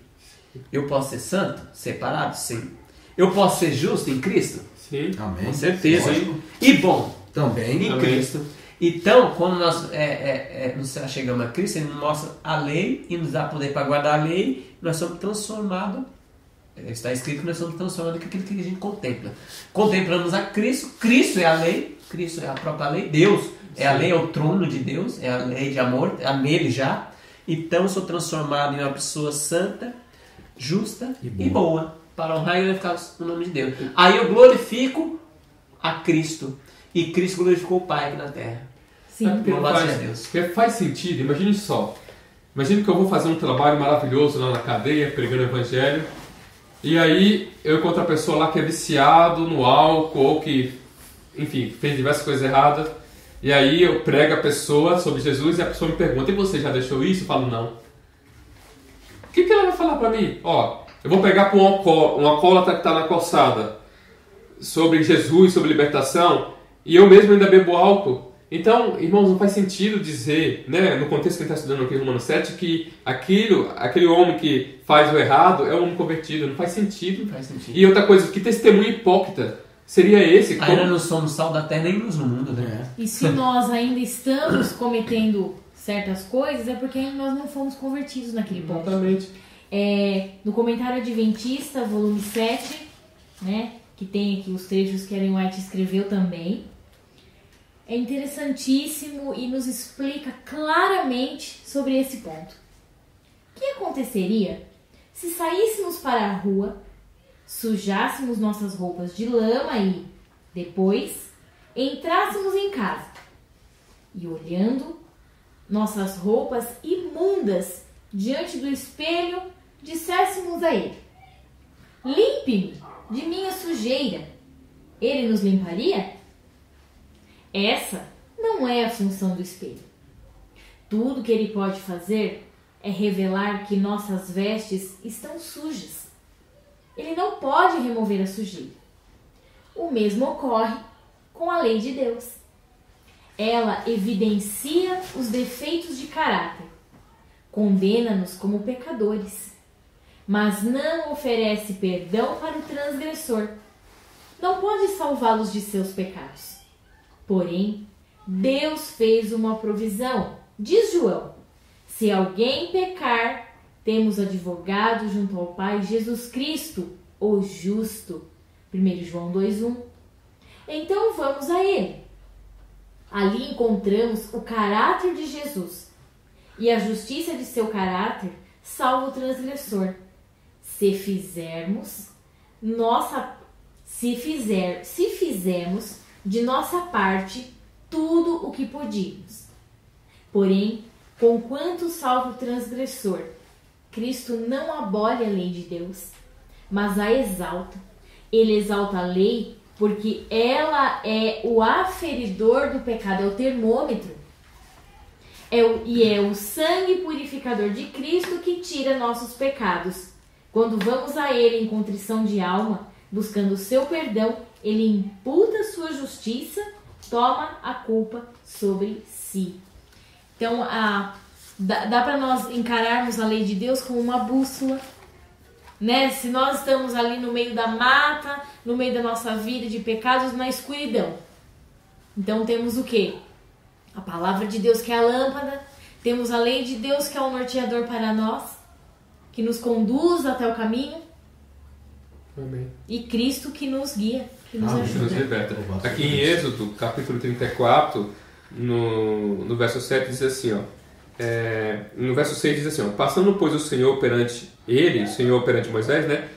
S3: Eu posso ser santo? Separado? Sim. Eu posso ser justo em Cristo?
S1: Sim.
S2: Amém.
S3: Com certeza.
S2: Lógico.
S3: E bom
S2: Também.
S3: em
S1: Amém.
S3: Cristo. Então, quando nós nos chegamos a Cristo, Ele nos mostra a lei e nos dá poder para guardar a lei. Nós somos transformados. Está escrito que nós somos transformados com aquilo que a gente contempla. Contemplamos a Cristo. Cristo é a lei. Cristo é a própria lei. Deus é a lei, é o trono de Deus. É a lei de amor. É nele já. Então, eu sou transformado em uma pessoa santa, justa e boa. Para honrar e glorificar o nome de Deus. Aí eu glorifico a Cristo. E Cristo glorificou o Pai aqui na terra.
S4: Sim.
S1: Porque
S3: Louvado seja Deus.
S1: porque faz sentido, imagine só. Imagine que eu vou fazer um trabalho maravilhoso lá na cadeia, pregando o evangelho. E aí eu encontro a pessoa lá que é viciado no álcool, ou que, enfim, fez diversas coisas erradas. E aí eu prego a pessoa sobre Jesus e a pessoa me pergunta: e você já deixou isso? Eu falo: não. O que ela vai falar pra mim? Ó, eu vou pegar para um alcoólatra que está na calçada sobre Jesus, sobre libertação, e eu mesmo ainda bebo álcool. Então, irmãos, não faz sentido dizer, né, no contexto que a gente está estudando aqui em Romanos 7, que aquele homem que faz o errado é um homem convertido. Não faz sentido.
S3: Não faz sentido.
S1: E outra coisa, que testemunho hipócrita seria esse?
S3: Ainda não somos sal da terra nem luz no mundo, né?
S4: E se nós ainda estamos cometendo certas coisas, é porque ainda nós não fomos convertidos naquele ponto.
S1: Exatamente.
S4: No comentário Adventista, volume 7, né, que tem aqui os trechos que Ellen White escreveu também, é interessantíssimo e nos explica claramente sobre esse ponto. O que aconteceria se saíssemos para a rua, sujássemos nossas roupas de lama e, depois, entrássemos em casa e, olhando nossas roupas imundas diante do espelho, disséssemos a ele: limpe-me de minha sujeira. Ele nos limparia? Essa não é a função do espelho. Tudo que ele pode fazer é revelar que nossas vestes estão sujas. Ele não pode remover a sujeira. O mesmo ocorre com a lei de Deus. Ela evidencia os defeitos de caráter, condena-nos como pecadores, mas não oferece perdão para o transgressor. Não pode salvá-los de seus pecados. Porém, Deus fez uma provisão. Diz João: se alguém pecar, temos advogado junto ao Pai, Jesus Cristo, o justo. 1 João 2:1. Então vamos a ele. Ali encontramos o caráter de Jesus, e a justiça de seu caráter salva o transgressor. Se fizermos de nossa parte tudo o que podíamos. Porém, conquanto salva o transgressor, Cristo não abole a lei de Deus, mas a exalta. Ele exalta a lei porque ela é o aferidor do pecado, é o termômetro. É o sangue purificador de Cristo que tira nossos pecados. Quando vamos a Ele em contrição de alma, buscando o seu perdão, Ele imputa sua justiça, toma a culpa sobre si. Então, dá para nós encararmos a lei de Deus como uma bússola, né? Se nós estamos ali no meio da mata, no meio da nossa vida de pecados, na escuridão, então temos o quê? A palavra de Deus, que é a lâmpada, temos a lei de Deus, que é o norteador para nós, que nos conduz até o caminho.
S1: Amém.
S4: E Cristo que nos guia, que nos
S1: Que nos
S4: ajuda.
S1: liberta. Aqui em Êxodo, capítulo 34, no verso 7 diz assim, ó. No verso 6 diz assim, ó: passando, pois, o Senhor perante Moisés, né?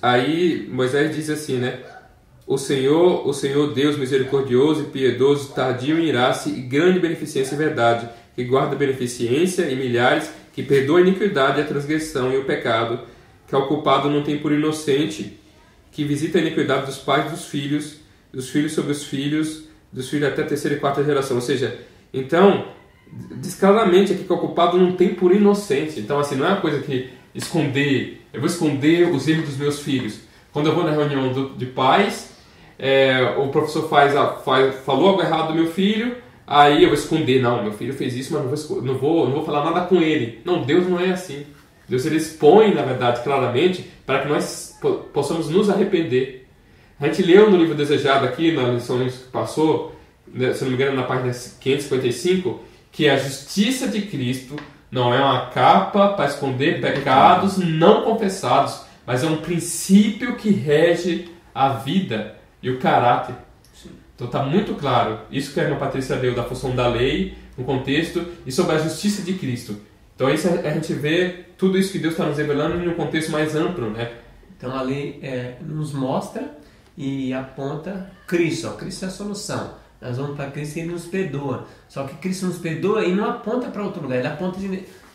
S1: Aí Moisés diz assim, né? O Senhor Deus misericordioso e piedoso, tardio em irar-se e grande beneficência e verdade, que guarda beneficência e milhares, que perdoa a iniquidade, a transgressão e o pecado, que ao culpado não tem por inocente, que visita a iniquidade dos pais dos filhos sobre os filhos, dos filhos até a terceira e quarta geração. Ou seja, então, diz claramente aqui que o culpado não tem por inocente. Então, assim, não é uma coisa que esconder, eu vou esconder os erros dos meus filhos. Quando eu vou na reunião de pais, o professor falou algo errado do meu filho, aí eu vou esconder. Não, meu filho fez isso, mas não vou falar nada com ele. Não, Deus não é assim. Deus, ele expõe, na verdade, claramente, para que nós possamos nos arrepender. A gente leu no livro Desejado aqui, na lição que passou, se não me engano, na página 555, que a justiça de Cristo não é uma capa para esconder pecados não confessados, mas é um princípio que rege a vida e o caráter. Então está muito claro. Isso que a irmã Patrícia leu da função da lei, no contexto, e sobre a justiça de Cristo. Então isso a gente vê tudo isso que Deus está nos revelando em um contexto mais amplo, né?
S3: Então a lei nos mostra e aponta Cristo. Cristo é a solução. Nós vamos para Cristo e Ele nos perdoa. Só que Cristo nos perdoa e não aponta para outro lugar. Ele aponta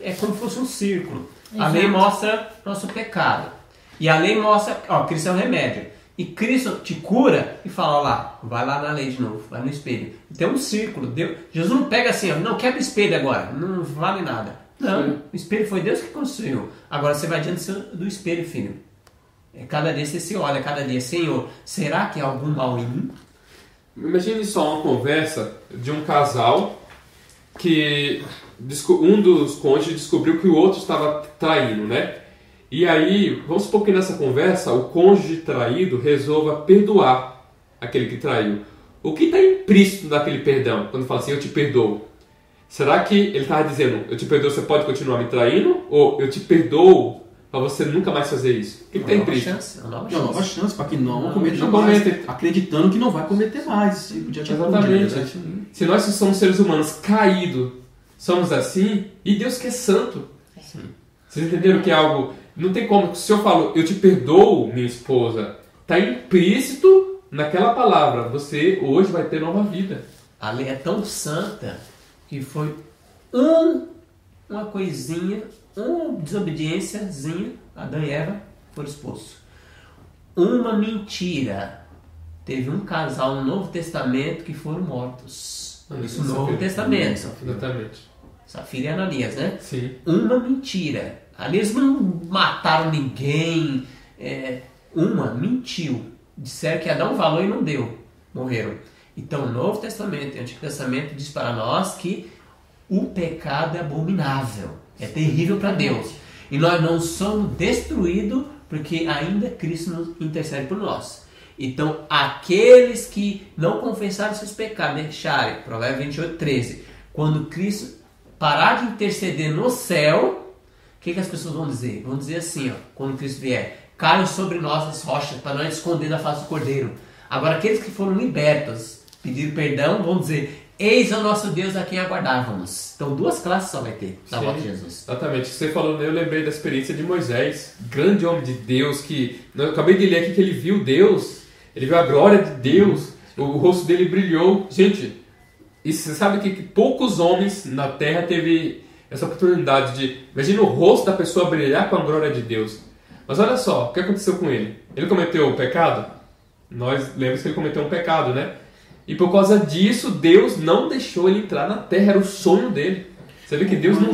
S3: é como se fosse um círculo. Exato. A lei mostra nosso pecado. E a lei mostra, Cristo é o remédio. E Cristo te cura e fala, lá, vai lá na lei de novo, vai no espelho. Então é um círculo. Jesus não pega assim, não quebra o espelho agora, não vale nada. Não, o espelho foi Deus que construiu. Agora você vai diante do espelho, filho. Cada dia você se olha, cada dia, Senhor, será que há algum mal em mim?
S1: Imagine só uma conversa de um casal que um dos cônjuges descobriu que o outro estava traindo, né? E aí, vamos supor que nessa conversa o cônjuge traído resolva perdoar aquele que traiu. O que está implícito naquele perdão? Quando fala assim, eu te perdoo. Será que ele estava dizendo, eu te perdoo, você pode continuar me traindo? Ou eu te perdoo para você nunca mais fazer isso? O que está implícito?
S2: Uma nova chance para que não cometa mais, acreditando que não vai cometer mais.
S1: Exatamente. Se nós que somos seres humanos caídos, somos assim, e Deus que é santo. Sim. Vocês entenderam que é algo... Não tem como, se eu falo, eu te perdoo, minha esposa, está implícito naquela palavra, você hoje vai ter nova vida.
S3: A lei é tão santa que foi uma coisinha, uma desobediênciazinha, Adão e Eva foram expostos. Uma mentira. Teve um casal no Novo Testamento que foram mortos. Isso no Novo Testamento.
S1: Exatamente.
S3: Safira e Ananias, né?
S1: Sim.
S3: Uma mentira. Ali eles não mataram ninguém. Uma mentiu. Disseram que ia dar um valor e não deu. Morreram. Então o Novo Testamento e o Antigo Testamento diz para nós que o pecado é abominável. É terrível para Deus. E nós não somos destruídos porque ainda Cristo nos intercede por nós. Então aqueles que não confessaram seus pecados, deixarem, Provérbios 28:13, quando Cristo parar de interceder no céu, o que as pessoas vão dizer? Vão dizer assim, quando Cristo vier, caiam sobre nós as rochas para nós esconder da face do Cordeiro. Agora aqueles que foram libertos, pediram perdão, vão dizer, eis o nosso Deus a quem aguardávamos. Então duas classes só vai ter na volta de Jesus.
S1: Exatamente. Você falou, eu lembrei da experiência de Moisés, grande homem de Deus, que eu acabei de ler aqui que ele viu Deus, ele viu a glória de Deus, o rosto dele brilhou. Gente, e você sabe que poucos homens na terra teve essa oportunidade de... Imagina o rosto da pessoa brilhar com a glória de Deus. Mas olha só, o que aconteceu com ele? Ele cometeu o pecado? Nós lembramos que ele cometeu um pecado, né? E por causa disso, Deus não deixou ele entrar na terra, era o sonho dele. Você vê que Deus não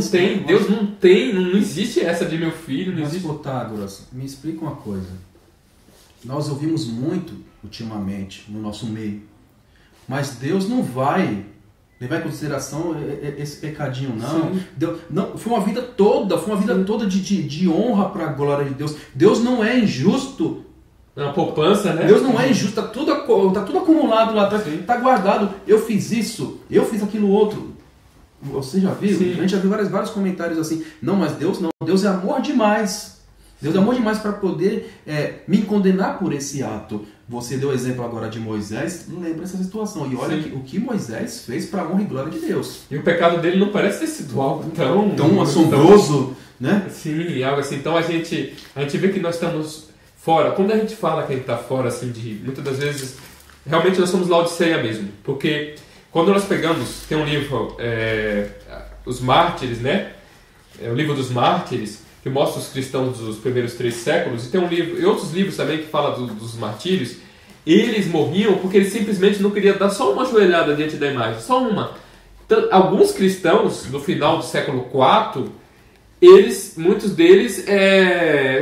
S1: existe essa de meu filho, não existe...
S2: Mas, Protágoras, me explica uma coisa. Nós ouvimos muito, ultimamente, no nosso meio, mas Deus não vai levar em consideração esse pecadinho, não. Deus, não. Foi uma vida toda de honra para a glória de Deus. Deus não é injusto.
S1: É uma poupança, né?
S2: Deus não é injusto, tá tudo acumulado lá atrás, tá guardado. Eu fiz isso, eu fiz aquilo outro. Você já viu? Sim. A gente já viu vários comentários assim. Não, mas Deus não. Deus é amor demais. Deus é amor demais para poder me condenar por esse ato. Você deu o exemplo agora de Moisés, lembra essa situação. E olha o que Moisés fez para a honra e glória de Deus.
S1: E o pecado dele não parece ter sido algo
S2: tão assombroso, né?
S1: Sim, algo assim. Então a gente vê que nós estamos fora. Quando a gente fala que a gente está fora, assim, muitas das vezes, realmente nós somos Laodiceia mesmo. Porque quando nós pegamos, tem um livro, Os Mártires, né? É o livro dos Mártires, que mostra os cristãos dos primeiros 3 séculos, e tem um livro, e outros livros também que falam dos martírios. Eles morriam porque eles simplesmente não queriam dar só uma ajoelhada diante da imagem, só uma. Então, alguns cristãos, no final do século IV, muitos deles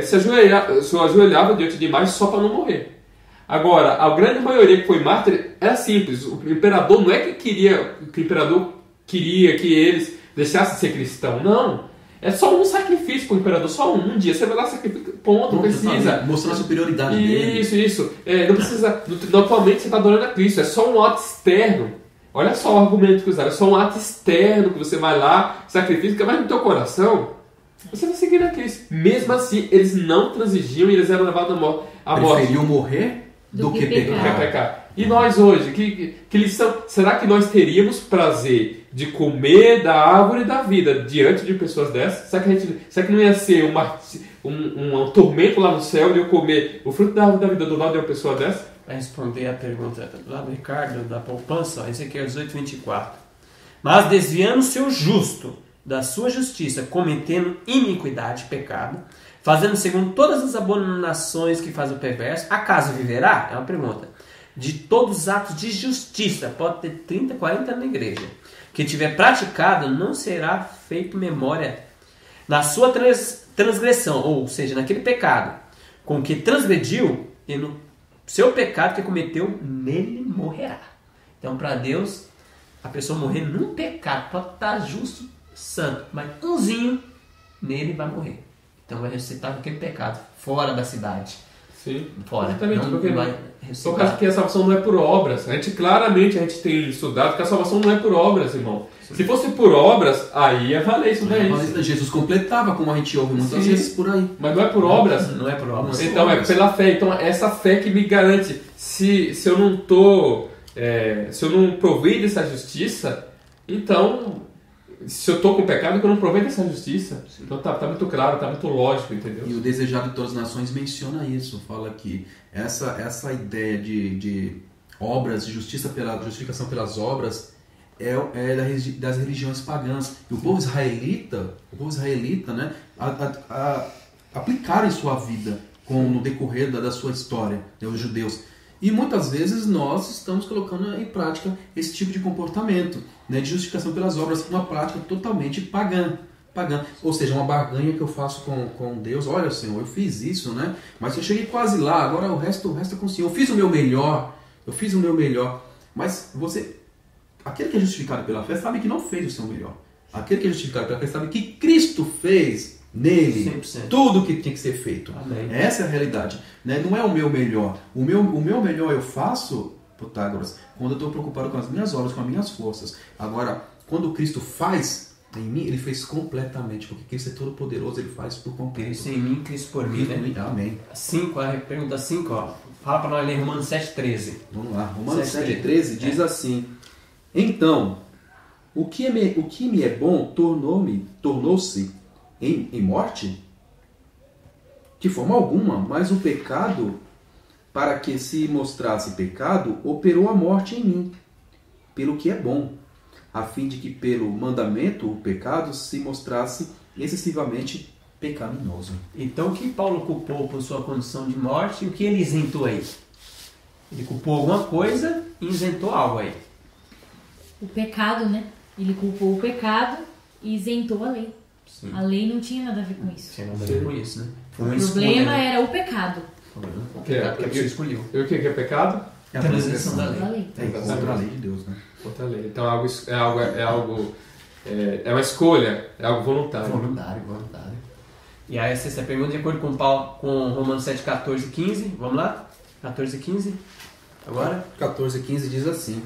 S1: se ajoelhavam diante de imagens só para não morrer. Agora, a grande maioria que foi mártir era simples. O imperador não é que o imperador queria que eles deixassem de ser cristão. Não. É só um sacrifício para o imperador. Só um dia. Você vai lá, sacrifica. Ponto. Não precisa.
S2: Mostrar a superioridade dele.
S1: Isso. Não precisa. Atualmente você está adorando a Cristo. É só um ato externo. Olha só o argumento que usaram. É só um ato externo que você vai lá, sacrifica, mas no teu coração você vai seguir a Cristo. Mesmo assim, eles não transigiam e eles eram levados à morte.
S2: Preferiam morrer do que pecar.
S1: E nós hoje, que lição? Será que nós teríamos prazer de comer da árvore da vida diante de pessoas dessas? Será que não ia ser um tormento lá no céu de eu comer o fruto da árvore da vida do lado de uma pessoa dessa?
S3: Vai responder a pergunta lá do Ricardo, da poupança, Ezequiel 18:24. Mas desviando-se o justo da sua justiça, cometendo iniquidade, pecado, fazendo segundo todas as abominações que faz o perverso, acaso viverá? É uma pergunta. De todos os atos de justiça, pode ter 30, 40 na igreja, que tiver praticado, não será feito memória na sua transgressão, ou seja, naquele pecado com que transgrediu, e no seu pecado que cometeu, nele morrerá. Então, para Deus, a pessoa morrer num pecado pode estar justo, santo, mas umzinho nele vai morrer. Então vai ressuscitar aquele pecado fora da cidade.
S1: Sim.
S3: Fora.
S1: Exatamente,
S3: não vai
S1: por causa que a salvação não é por obras. A gente tem estudado que a salvação não é por obras, irmão. Sim. Se fosse por obras, aí ia valer isso daí.
S2: Mas Jesus completava, como a gente ouve muitas vezes por aí.
S1: Mas não é por obras?
S3: Não é por obras.
S1: Então é pela fé. Então essa fé que me garante. Se eu não provei dessa justiça, então se eu estou com pecado, eu não provei dessa justiça. Sim. Então tá muito claro, tá muito lógico, entendeu?
S2: E o Desejado de Todas as Nações menciona isso, fala que essa ideia de obras, de justificação pelas obras é das religiões pagãs. E o povo israelita, né, aplicaram em sua vida no decorrer da sua história, né, os judeus. E muitas vezes nós estamos colocando em prática esse tipo de comportamento, né, de justificação pelas obras, uma prática totalmente pagã. Ou seja, uma barganha que eu faço com Deus. Olha, Senhor, eu fiz isso, né? Mas eu cheguei quase lá, agora o resto é com o Senhor. Eu fiz o meu melhor. Mas aquele que é justificado pela fé sabe que não fez o seu melhor. Aquele que é justificado pela fé sabe que Cristo fez nele 100%. Tudo o que tinha que ser feito.
S3: Amém.
S2: Essa é a realidade, né? Não é o meu melhor. O meu melhor eu faço, Protágoras, quando eu estou preocupado com as minhas obras, com as minhas forças. Agora, quando Cristo faz em mim, ele fez completamente, porque Cristo é todo poderoso, ele faz por completo.
S3: Cristo em mim, Cristo por mim, né?
S2: Amém.
S3: 5, a pergunta 5, ó. Fala para nós ler Romanos 7,13.
S2: Vamos lá, Romanos 7,13 diz assim: então, o que me é bom tornou-se em morte? De forma alguma, mas o pecado, para que se mostrasse pecado, operou a morte em mim, pelo que é bom, a fim de que pelo mandamento o pecado se mostrasse excessivamente pecaminoso.
S3: Então, o que Paulo culpou por sua condição de morte e o que ele isentou aí? Ele culpou alguma coisa e isentou algo aí.
S4: O pecado, né? Ele culpou o pecado e isentou a lei.
S3: Sim.
S4: A lei não tinha nada a ver com isso.
S3: Tinha nada a ver com isso, né?
S4: O problema era o pecado.
S3: O pecado que a pessoa escolheu.
S1: E o que é pecado?
S3: É a transgressão da lei.
S2: É contra a lei de Deus, né?
S1: Contra a lei. Então é uma escolha, é algo voluntário.
S3: Voluntário. E aí a sexta pergunta, de acordo com Romanos 7, 14 e 15. Vamos lá? 14 e 15. Agora?
S2: 14 e 15 diz assim: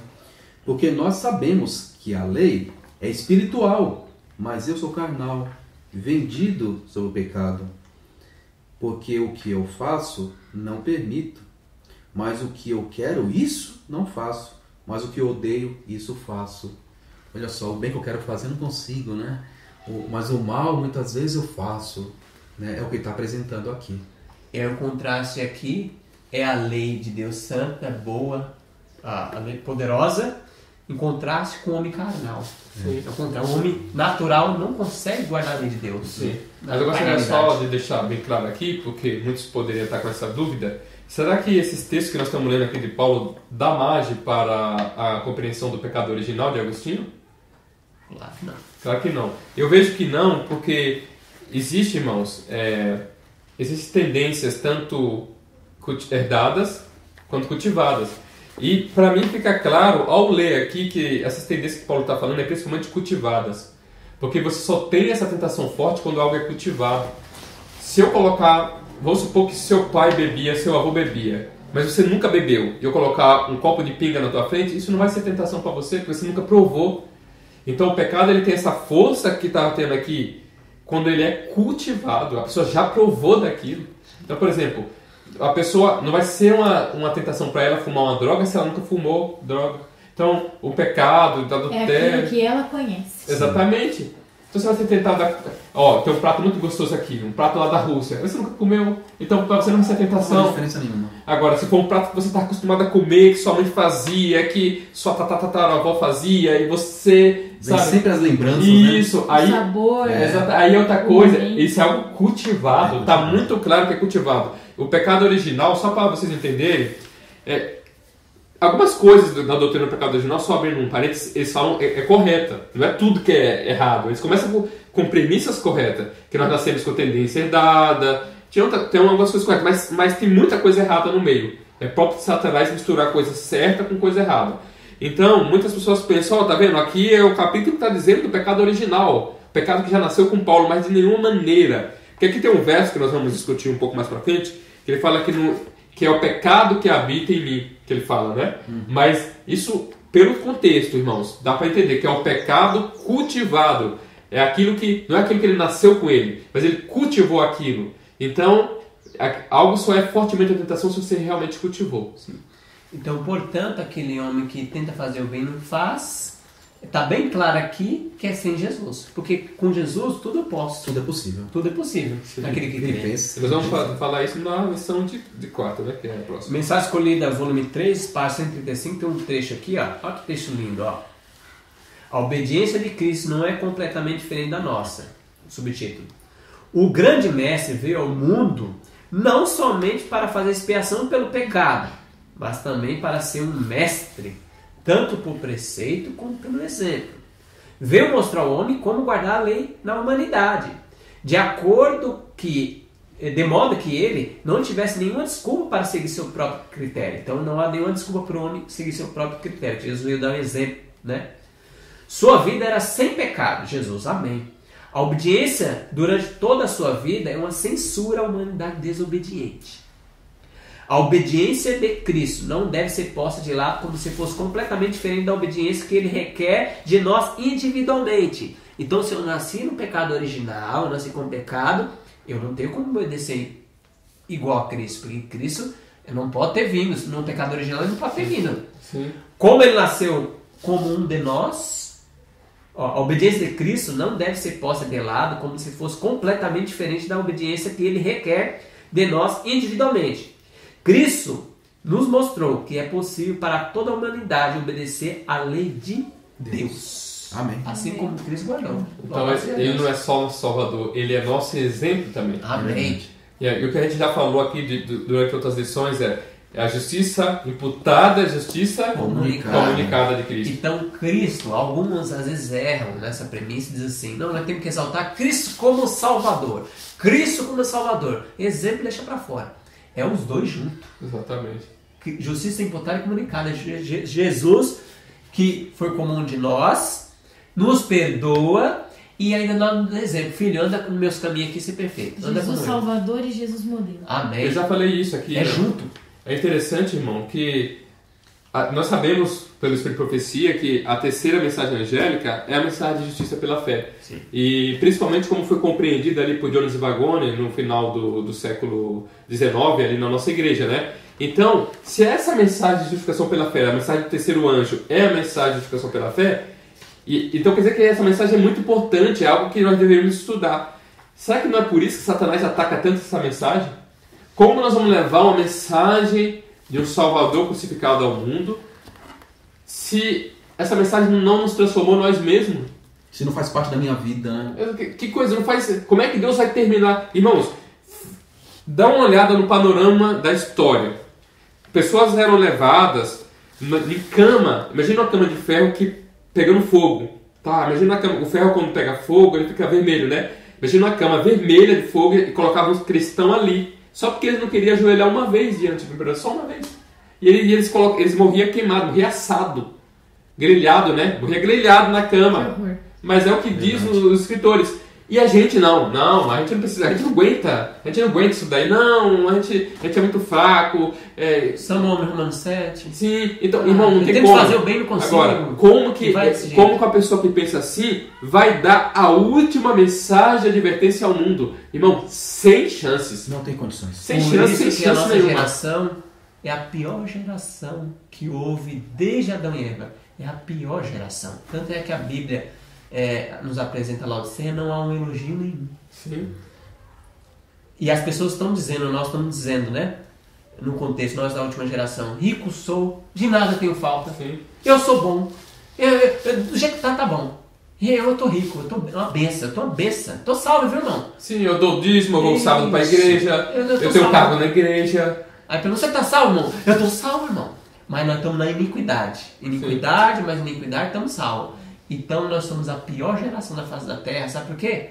S2: porque nós sabemos que a lei é espiritual, mas eu sou carnal, vendido sob o pecado. Porque o que eu faço, não permito. Mas o que eu quero, isso não faço. Mas o que eu odeio, isso faço. Olha só, o bem que eu quero fazer, não consigo, né? Mas o mal, muitas vezes, eu faço. Né? É o que está apresentando aqui.
S3: O contraste aqui é a lei de Deus santa, boa, a lei poderosa, em contraste com o homem carnal. O homem natural não consegue guardar a lei de Deus.
S1: Sim. Mas eu gostaria só de deixar bem claro aqui, porque muitos poderiam estar com essa dúvida. Será que esses textos que nós estamos lendo aqui de Paulo dá margem para a compreensão do pecado original de Agostinho?
S3: Claro que não.
S1: Claro que não. Eu vejo que não, porque existe, irmãos, existem tendências tanto herdadas quanto cultivadas. E para mim fica claro, ao ler aqui, que essas tendências que Paulo está falando é principalmente cultivadas. Porque você só tem essa tentação forte quando algo é cultivado. Se eu colocar, vamos supor que seu pai bebia, seu avô bebia, mas você nunca bebeu, e eu colocar um copo de pinga na tua frente, isso não vai ser tentação para você, porque você nunca provou. Então o pecado ele tem essa força que está tendo aqui, quando ele é cultivado, a pessoa já provou daquilo. Então, por exemplo, a pessoa não vai ser uma tentação para ela fumar uma droga se ela nunca fumou droga. Então, o pecado, o adultério...
S4: É aquilo que ela conhece.
S1: Exatamente. Então, você vai ser tentado... tem um prato muito gostoso aqui, um prato lá da Rússia. Você nunca comeu, então para você não vai ser tentação.
S2: Não faz diferença nenhuma.
S1: Agora, se for um prato que você está acostumado a comer, que sua mãe fazia, que sua tataravó fazia, e você...
S2: Vem
S1: sabe?
S2: sempre as lembranças,
S1: Isso,
S2: né?
S1: aí...
S4: O sabor.
S1: Aí é outra coisa,
S4: momento.
S1: isso é algo cultivado, está muito claro que é cultivado. O pecado original, só para vocês entenderem, algumas coisas da doutrina do pecado original, só abrindo um parênteses, eles falam é correta, não é tudo que é errado. Eles começam com premissas corretas, que nós nascemos com tendência herdada, tem algumas coisas corretas, mas tem muita coisa errada no meio. É próprio Satanás misturar coisa certa com coisa errada. Então, muitas pessoas pensam, tá vendo, aqui é o capítulo que está dizendo do pecado original, pecado que já nasceu com Paulo, mas de nenhuma maneira. Porque aqui tem um verso que nós vamos discutir um pouco mais para frente, que ele fala que é o pecado que habita em mim, que ele fala, né? Mas isso, pelo contexto, irmãos, dá para entender que é o pecado cultivado. É aquilo que, não é aquilo que ele nasceu com ele, mas ele cultivou aquilo. Então, algo só é fortemente a tentação se você realmente cultivou. Sim.
S3: Então, portanto, aquele homem que tenta fazer o bem não faz. Está bem claro aqui que é sem Jesus. Porque com Jesus tudo eu posso.
S2: Tudo é possível.
S3: Tudo é possível. Naquele que crê.
S1: Nós vamos falar isso na lição de quarta, né? Que é a próxima.
S3: Mensagem escolhida, volume 3, página 135, tem um trecho aqui, ó. Olha que texto lindo, ó. A obediência de Cristo não é completamente diferente da nossa. Subtítulo. O grande mestre veio ao mundo não somente para fazer expiação pelo pecado, mas também para ser um mestre, tanto por preceito como pelo exemplo. Veio mostrar ao homem como guardar a lei na humanidade, de modo que ele não tivesse nenhuma desculpa para seguir seu próprio critério. Então não há nenhuma desculpa para o homem seguir seu próprio critério. Jesus veio dar um exemplo, né? Sua vida era sem pecado, Jesus, amém. A obediência durante toda a sua vida é uma censura à humanidade desobediente. A obediência de Cristo não deve ser posta de lado como se fosse completamente diferente da obediência que ele requer de nós individualmente. Então, se eu nasci no pecado original, eu nasci com pecado, eu não tenho como obedecer igual a Cristo, porque Cristo não pode ter vindo. No pecado original ele não pode ter vindo.
S1: Sim.
S3: Como ele nasceu como um de nós, a obediência de Cristo não deve ser posta de lado como se fosse completamente diferente da obediência que ele requer de nós individualmente. Cristo nos mostrou que é possível para toda a humanidade obedecer à lei de Deus.
S2: Amém.
S3: Assim como Cristo guardou.
S1: Então ele não é só nosso Salvador, ele é nosso exemplo também.
S3: Amém.
S1: E o que a gente já falou aqui durante outras lições é a justiça imputada, a justiça comunicada de Cristo.
S3: Então Cristo, algumas às vezes erram nessa premissa e dizem assim, não, nós temos que exaltar Cristo como Salvador. Cristo como Salvador. Exemplo deixa para fora. É os dois juntos.
S1: Exatamente.
S3: Justiça imputada e comunicada. Jesus, que foi como um de nós, nos perdoa e ainda nos dá exemplo. Filho, anda com meus caminhos aqui, ser perfeito. Anda
S4: Jesus Salvador e Jesus modelo.
S3: Amém.
S1: Eu já falei isso aqui.
S3: É junto.
S1: É interessante, irmão, que nós sabemos, pelo Espírito de Profecia, que a terceira mensagem angélica é a mensagem de justiça pela fé.
S3: Sim.
S1: E principalmente como foi compreendida ali por Jonas Vagone no final do século XIX, ali na nossa igreja, né? Então, se essa mensagem de justificação pela fé, a mensagem do terceiro anjo, é a mensagem de justificação pela fé, então quer dizer que essa mensagem é muito importante, é algo que nós deveríamos estudar. Será que não é por isso que Satanás ataca tanto essa mensagem? Como nós vamos levar uma mensagem de um Salvador crucificado ao mundo se essa mensagem não nos transformou nós mesmos?
S2: Se não faz parte da minha vida, né?
S1: Que coisa, não faz. Como é que Deus vai terminar? Irmãos, dá uma olhada no panorama da história. Pessoas eram levadas em cama. Imagina uma cama de ferro que pegando fogo. Tá? Imagina o ferro quando pega fogo, ele fica vermelho, né? vestia uma cama vermelha de fogo e colocava um cristão ali. Só porque eles não queriam ajoelhar uma vez diante do imperador, só uma vez. E eles morriam queimados, morriam assado, grelhado, né? Morria grelhado na cama. Mas é o que diz os escritores. E a gente não, a gente não precisa, a gente não aguenta isso daí, não, a gente é muito fraco.
S3: Somos homens, Romanos 7.
S1: Sim, então, irmão, não tem
S3: temos
S1: como.
S3: Fazer o bem no consigo.
S1: Agora, como que a pessoa que pensa assim vai dar a última mensagem de advertência ao mundo? Irmão, sem chances.
S2: Não tem condições.
S1: Sem chance
S3: a nossa
S1: nenhuma.
S3: geração é a pior geração que houve desde Adão e Eva. É a pior geração. Tanto é que a Bíblia nos apresenta Laodiceia, não há um elogio nenhum.
S1: Sim.
S3: E as pessoas estão dizendo, nós estamos dizendo, né? No contexto, nós da última geração, rico sou, de nada tenho falta.
S1: Sim.
S3: Eu sou bom. Do jeito que tá bom. Eu tô rico, eu tô uma benção, tô salvo, viu, irmão?
S1: Sim, eu dou dízimo, eu vou sábado pra igreja, eu tenho cargo na igreja.
S3: Aí pergunta, você tá salvo, irmão? Eu tô salvo, irmão. Mas nós estamos na iniquidade. Iniquidade, mas iniquidade estamos salvos. Então nós somos a pior geração da face da terra. Sabe por quê?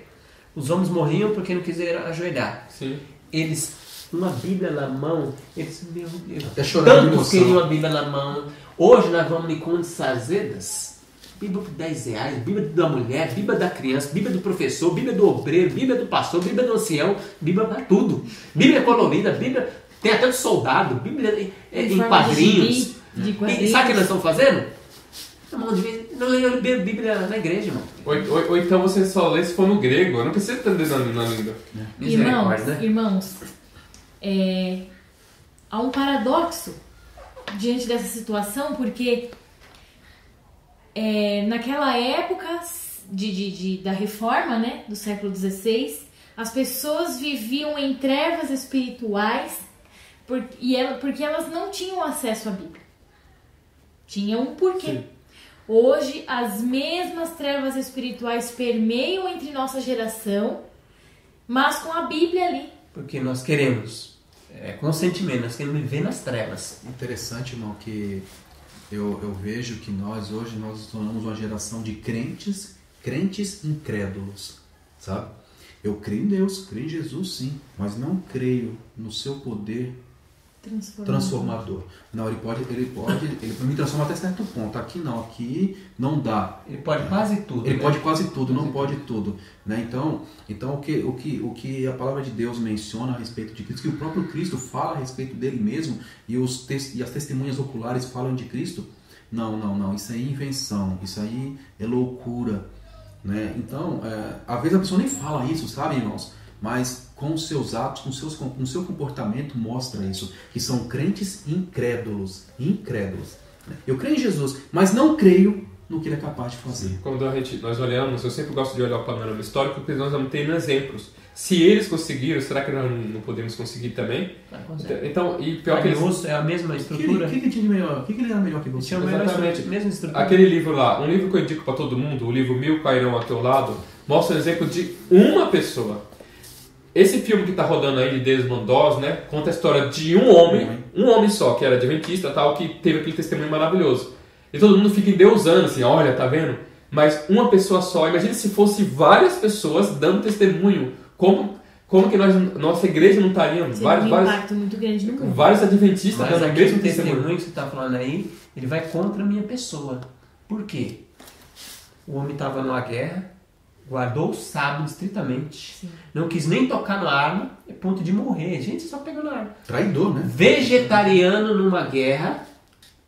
S3: Os homens morriam porque não quiseram ajoelhar.
S1: Sim.
S3: Eles, uma Bíblia na mão, eles, meu Deus,
S2: até chorando de
S3: tantos
S2: emoção.
S3: queriam a Bíblia na mão. Hoje nós vamos em contas azedas. Bíblia por R$10, Bíblia da mulher, Bíblia da criança, Bíblia do professor, Bíblia do obreiro, Bíblia do pastor, Bíblia do ancião, Bíblia para tudo. Bíblia colorida, Bíblia tem até do soldado, Bíblia em quadrinhos. E sabe o que nós estamos fazendo? Não leio Bíblia na igreja, irmão.
S1: Ou então você só lê se for no grego. Eu não preciso estar lendo na língua.
S4: Irmãos, há um paradoxo diante dessa situação, porque naquela época da reforma, né, do século XVI, as pessoas viviam em trevas espirituais porque elas não tinham acesso à Bíblia. Tinham um porquê. Sim. Hoje, as mesmas trevas espirituais permeiam entre nossa geração, mas com a Bíblia ali.
S3: Porque nós queremos, com sentimento, nós queremos viver nas trevas.
S2: Interessante, irmão, que eu vejo que nós hoje nos tornamos uma geração de crentes incrédulos, sabe? Eu creio em Deus, creio em Jesus, sim, mas não creio no seu poder transformador. Não, ele pode me transformar até certo ponto. Aqui não dá.
S3: Ele pode quase tudo.
S2: Ele pode quase tudo, não pode tudo, né? Então o que a palavra de Deus menciona a respeito de Cristo, que o próprio Cristo fala a respeito dele mesmo e as testemunhas oculares falam de Cristo. Não, isso aí é invenção, isso aí é loucura, né? Então, às vezes a pessoa nem fala isso, sabe, irmãos? Mas com os seus atos, com o seu comportamento mostra isso, que são crentes incrédulos. Eu creio em Jesus, mas não creio no que ele é capaz de fazer.
S1: Quando nós olhamos, eu sempre gosto de olhar o panorama histórico, porque nós vamos ter exemplos. Se eles conseguiram, será que nós não podemos conseguir também? Então, e pior que eles...
S3: é a mesma estrutura.
S2: O que tinha de melhor? O que ele era melhor que você?
S1: Exatamente.
S3: Mesma estrutura.
S1: Aquele livro lá, um livro que eu indico para todo mundo, o livro 1000 Cairão ao Teu Lado, mostra um exemplo de uma pessoa. Esse filme que está rodando aí de Desmond Doss, né, conta a história de um homem só, que era adventista, tal, que teve aquele testemunho maravilhoso. E todo mundo fica endeusando, assim, olha, tá vendo? Mas uma pessoa só, imagine se fosse várias pessoas dando testemunho, como que nossa igreja não estaria?
S4: Um impacto muito grande no mundo.
S1: Vários adventistas dando o mesmo
S3: testemunho que você está falando aí, ele vai contra a minha pessoa. Por quê? O homem estava numa guerra, guardou o sábado estritamente. Sim. Não quis nem tocar na arma, é ponto de morrer. Gente, só pegou na arma.
S2: Traidor, né?
S3: Vegetariano numa guerra.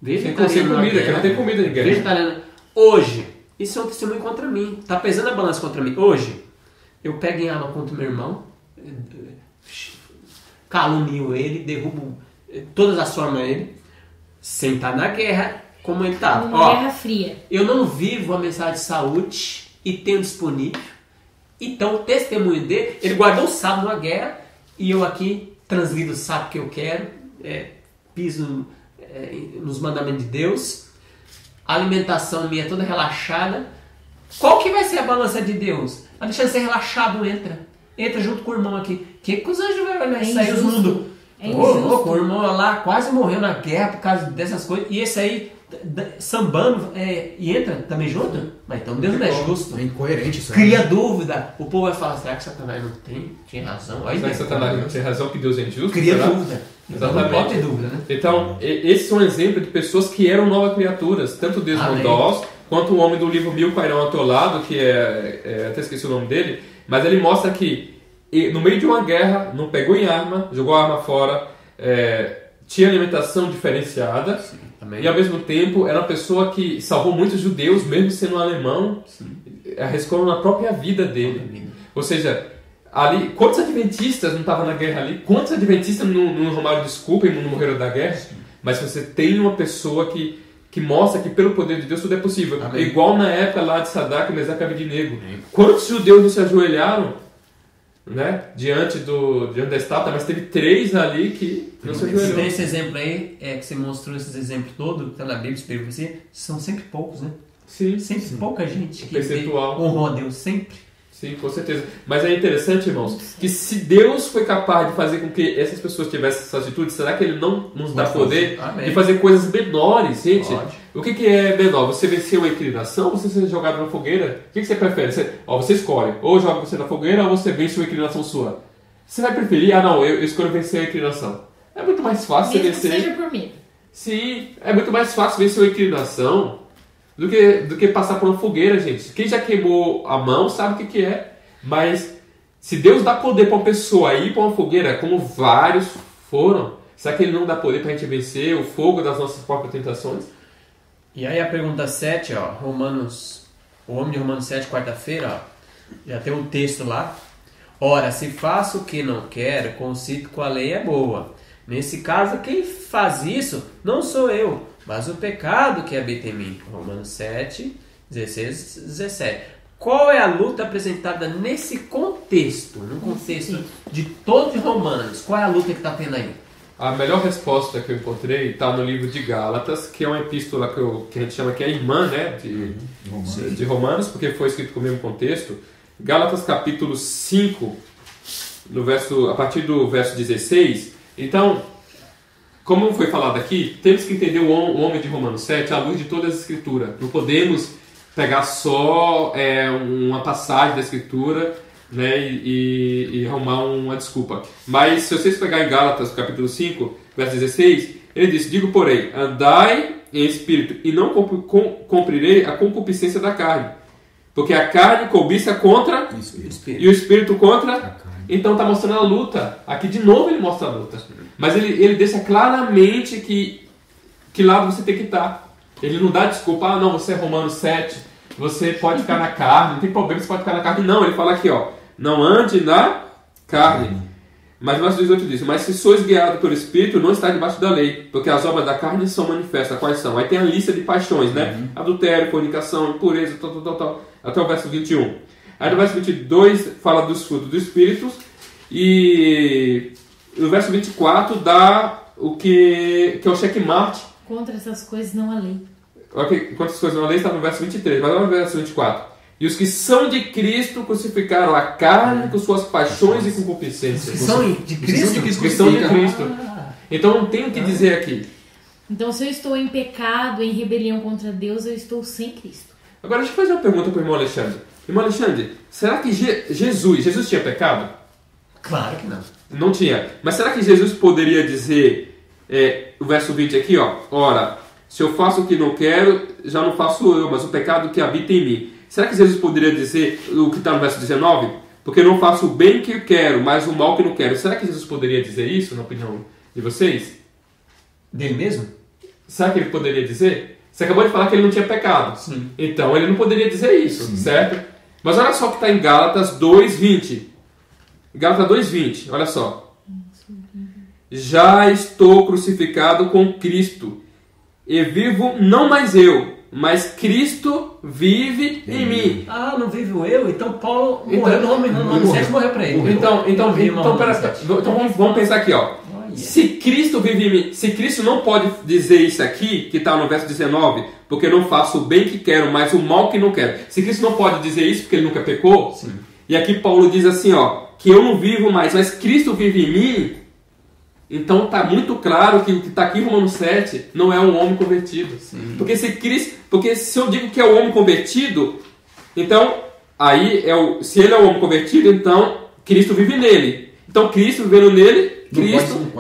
S1: Sem comida, que não tem comida em guerra.
S3: Vegetariano. Hoje, isso é um testemunho contra mim. Tá pesando a balança contra mim. Hoje, eu pego em arma contra o meu irmão, calunio ele, derrubo todas as formas dele, sem estar na guerra, como ele tá.
S4: Uma guerra fria.
S3: Eu não vivo a mensagem de saúde e tenho disponível. Então, o testemunho dele, ele guardou o sábado numa guerra e eu aqui transgrido o sábado que eu quero, piso nos mandamentos de Deus, a alimentação minha é toda relaxada. Qual que vai ser a balança de Deus? A deixar de ser relaxado, entra junto com o irmão aqui. Que os anjos vão olhar e sair do mundo?
S4: É
S3: Ô, louco,
S4: injusto.
S3: o irmão lá quase morreu na guerra por causa dessas coisas. E esse aí, sambando, e entra também junto? Mas então Deus não é justo.
S2: É incoerente isso.
S3: Cria dúvida. O povo vai falar, será que Satanás não tinha razão? Aí
S1: Será que Satanás não tem razão que Deus é injusto?
S3: Cria
S1: Será?
S3: dúvida. Então não
S1: Exatamente.
S3: pode ter dúvida, né?
S1: Então, esse é um exemplo de pessoas que eram novas criaturas, tanto Desmond
S3: Amém.
S1: Doss, quanto o homem do livro Mil Cairão ao Teu Lado, que até esqueci o nome dele, mas ele mostra que no meio de uma guerra, não pegou em arma, jogou a arma fora, tinha alimentação diferenciada,
S3: Amém.
S1: e ao mesmo tempo era uma pessoa que salvou muitos judeus, mesmo sendo um alemão, arriscou na própria vida dele. Ou seja, ali, quantos adventistas não estavam na guerra ali? Quantos adventistas não arrumaram desculpa e não morreram da guerra? Mas você tem uma pessoa que mostra que pelo poder de Deus tudo é possível.
S3: Amém.
S1: Igual na época lá de Sadraque, Mesaque e Abednego. Quantos judeus não se ajoelharam, né, diante da estátua, mas teve 3 ali que não se
S3: Então,
S1: ajoelhou.
S3: esse exemplo aí, que você mostrou esses exemplos todos, que está na Bíblia, Espírito e Profecia, são sempre poucos, né?
S1: Sim,
S3: Sempre pouca gente que
S1: percentual.
S3: honrou a Deus, sempre.
S1: Sim, com certeza. Mas é interessante, irmãos, que se Deus foi capaz de fazer com que essas pessoas tivessem essa atitude, será que Ele não nos dá poder
S3: Amém.
S1: de fazer coisas menores, gente?
S3: Pode.
S1: O que é menor? Você vencer uma inclinação ou você ser jogado na fogueira? O que você prefere? Você escolhe. Ou joga você na fogueira ou você vence uma inclinação sua. Você vai preferir? Ah, não, eu escolho vencer a inclinação. É muito mais fácil você
S4: Mesmo que
S1: vencer.
S4: seja por medo.
S1: Sim, é muito mais fácil vencer uma inclinação do que passar por uma fogueira, gente. Quem já queimou a mão sabe o que é. Mas se Deus dá poder para uma pessoa ir para uma fogueira, como vários foram, será que Ele não dá poder para a gente vencer o fogo das nossas próprias tentações?
S3: E aí a pergunta 7, ó, o homem de Romanos 7, quarta-feira, ó, já tem um texto lá. Ora, se faço o que não quero, consinto com a lei é boa. Nesse caso, quem faz isso não sou eu, mas o pecado que habita em mim. Romanos 7, 16, 17. Qual é a luta apresentada nesse contexto? No contexto de todos os romanos. Qual é a luta que está tendo aí?
S1: A melhor resposta que eu encontrei está no livro de Gálatas, que é uma epístola que a gente chama que é irmã, né, de Romanos, porque foi escrito com o mesmo contexto. Gálatas capítulo 5, a partir do verso 16. Então, como foi falado aqui, temos que entender o homem de Romanos 7 à luz de toda a Escritura. Não podemos pegar só uma passagem da Escritura, né, e arrumar uma desculpa. Mas se vocês pegarem em Gálatas capítulo 5, verso 16, ele diz: digo, porém, andai em espírito e não cumprirei a concupiscência da carne. Porque a carne cobiça contra e o espírito contra.
S2: A carne.
S1: Então está mostrando a luta. Aqui de novo ele mostra a luta. Mas ele deixa claramente que lado você tem que estar. Ele não dá desculpa, ah não, você é Romanos 7, você pode ficar na carne, não tem problema, você pode ficar na carne. Não, ele fala aqui, ó, não ande na carne. Mas o verso 18 diz: mas se sois guiados pelo Espírito, não está debaixo da lei, porque as obras da carne são manifestas. Quais são? Aí tem a lista de paixões, né? Adultério, fornicação, impureza, tal, até o verso 21. Aí no verso 22 fala dos frutos do Espírito, e no verso 24 dá o que é o checkmate.
S4: Contra essas coisas não há lei.
S1: Quantas coisas na lei está no verso 23, mas olha no verso 24. E os que são de Cristo crucificaram a carne com suas paixões e concupiscências.
S3: Que são de Cristo?
S1: Que são de Cristo. Então não tem o que dizer aqui.
S4: Então, se eu estou em pecado, em rebelião contra Deus, eu estou sem Cristo.
S1: Agora deixa eu fazer uma pergunta para o irmão Alexandre. Irmão Alexandre, será que Jesus tinha pecado?
S3: Claro que não.
S1: Não tinha. Mas será que Jesus poderia dizer, o verso 20 aqui, ó, ora, se eu faço o que não quero, já não faço eu, mas o pecado que habita em mim. Será que Jesus poderia dizer o que está no verso 19? Porque eu não faço o bem que eu quero, mas o mal que não quero. Será que Jesus poderia dizer isso, na opinião de vocês?
S3: Dele mesmo?
S1: Será que ele poderia dizer? Você acabou de falar que ele não tinha pecado.
S3: Sim.
S1: Então ele não poderia dizer isso, certo? Mas olha só o que está em Gálatas 2:20. Gálatas 2:20, olha só. Já estou crucificado com Cristo, e vivo não mais eu, mas Cristo vive em mim.
S3: Ah, não vive eu? Então Paulo morreu no Romanos 7, morreu para ele.
S1: Então vamos pensar aqui, ó. Se Cristo vive em mim, se Cristo não pode dizer isso aqui, que está no verso 19, porque eu não faço o bem que quero, mas o mal que não quero. Se Cristo não pode dizer isso porque ele nunca pecou,
S3: sim.
S1: E aqui Paulo diz assim, ó, que eu não vivo mais, mas Cristo vive em mim. Então está muito claro que o que está aqui em Romanos 7 não é um homem convertido. Porque se eu digo que é o homem convertido, então, aí se ele é o homem convertido, então Cristo vive nele. Então Cristo vivendo nele,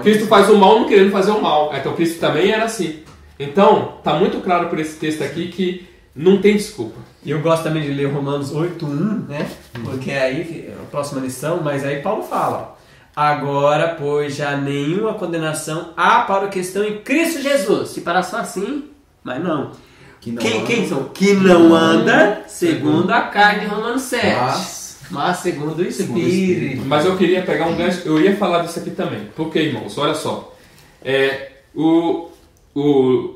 S1: Cristo faz o mal não querendo fazer o mal. Então Cristo também era assim. Então, está muito claro por esse texto aqui que não tem desculpa.
S3: E eu gosto também de ler Romanos 8:1, né? Porque aí é a próxima lição, mas aí Paulo fala: agora, pois, já nenhuma condenação há para o que estão em Cristo Jesus. Separação assim, mas não. Quem são? Que não anda segundo a carne, Romanos 7. Mas segundo o Espírito.
S1: Mas eu queria pegar um gancho, eu ia falar disso aqui também. Por quê, irmãos? Olha só.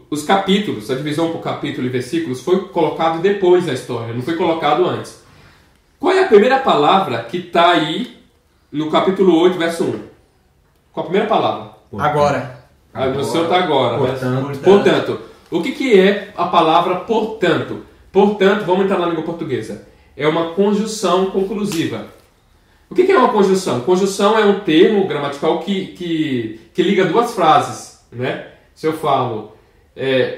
S1: Os capítulos, a divisão por capítulo e versículos foi colocado depois da história, não foi colocado antes. Qual é a primeira palavra que está aí no capítulo 8, verso 1? Qual a primeira palavra?
S3: Agora.
S1: No seu está agora.
S3: Portanto.
S1: O que é a palavra portanto? Portanto, vamos entrar na língua portuguesa. É uma conjunção conclusiva. O que é uma conjunção? Conjunção é um termo gramatical que liga duas frases, né? Se eu falo,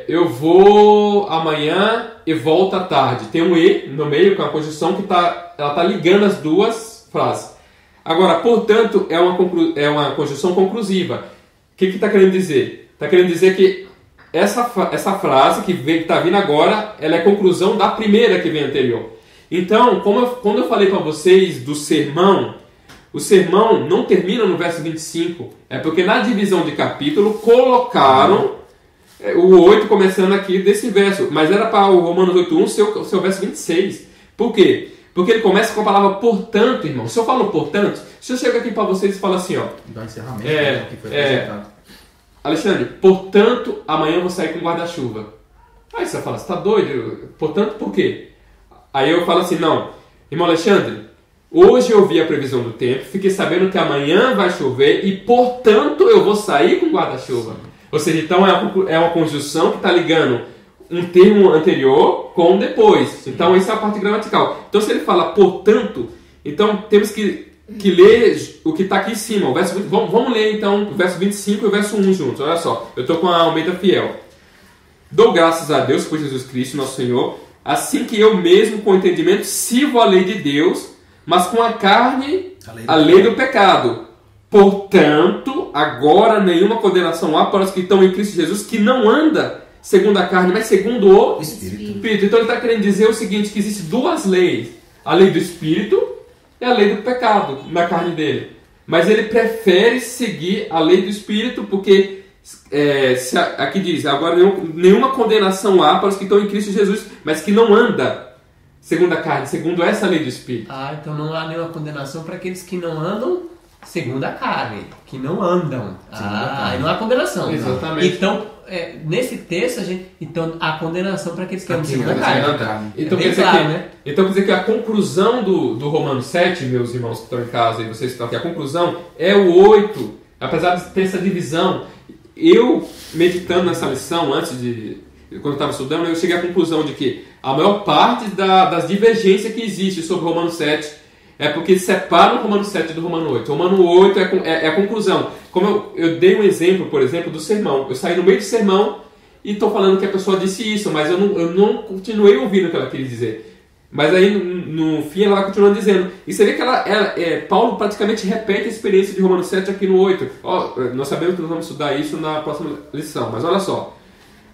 S1: eu vou amanhã e volto à tarde, tem um e no meio, com a conjunção que ela tá ligando as duas frases. Agora, portanto, é uma conjunção conclusiva. O que está querendo dizer? Está querendo dizer que essa frase que está vindo agora, ela é conclusão da primeira que vem anterior. Então, quando eu falei para vocês do sermão, o sermão não termina no verso 25. É porque na divisão de capítulo colocaram o 8 começando aqui desse verso. Mas era para o Romanos 8.1 ser o verso 26. Por quê? Porque ele começa com a palavra portanto, irmão. Se eu falo portanto, se eu chego aqui para vocês e falo assim, ó.
S2: Dá um encerramento que foi apresentado.
S1: Alexandre, portanto, amanhã eu vou sair com guarda-chuva. Aí você fala, você está doido? Portanto, por quê? Aí eu falo assim, não, irmão Alexandre, hoje eu vi a previsão do tempo, fiquei sabendo que amanhã vai chover e, portanto, eu vou sair com guarda-chuva. Ou seja, então é uma conjunção que está ligando um termo anterior com depois. Então, essa é a parte gramatical. Então, se ele fala, portanto, então temos que ler o que está aqui em cima. Vamos ler, então, o verso 25 e o verso 1 juntos. Olha só, eu estou com a Almeida Fiel. Dou graças a Deus por Jesus Cristo, nosso Senhor, assim que eu mesmo, com entendimento, sirvo a lei de Deus, mas com a carne, a lei do pecado. Portanto, agora nenhuma condenação há para os que estão em Cristo Jesus, que não anda segundo a carne, mas segundo o Espírito. Então ele está querendo dizer o seguinte, que existem duas leis. A lei do Espírito e a lei do pecado na carne dele. Mas ele prefere seguir a lei do Espírito, porque aqui diz, agora nenhuma condenação há para os que estão em Cristo Jesus, mas que não anda segundo a carne, segundo essa lei do Espírito.
S3: Então não há nenhuma condenação para aqueles que não andam segundo a carne, que não andam. Aí não há condenação.
S1: Exatamente.
S3: Então, nesse texto, então há condenação para aqueles que andam segundo a carne.
S1: Então, quer dizer que a conclusão do Romanos 7, meus irmãos que estão em casa e vocês que estão aqui, a conclusão é o 8, apesar de ter essa divisão. Eu, meditando nessa lição, quando eu estava estudando, eu cheguei à conclusão de que a maior parte das divergências que existe sobre o Romano 7 é porque separa o Romano 7 do Romano 8. O Romano 8 é a conclusão. Como eu dei um exemplo, por exemplo, do sermão. Eu saí no meio do sermão e estou falando que a pessoa disse isso, mas eu não continuei ouvindo o que ela queria dizer. Mas aí, no fim, ela vai continuando dizendo. E você vê que Paulo praticamente repete a experiência de Romanos 7 aqui no 8. Nós sabemos que nós vamos estudar isso na próxima lição, mas olha só.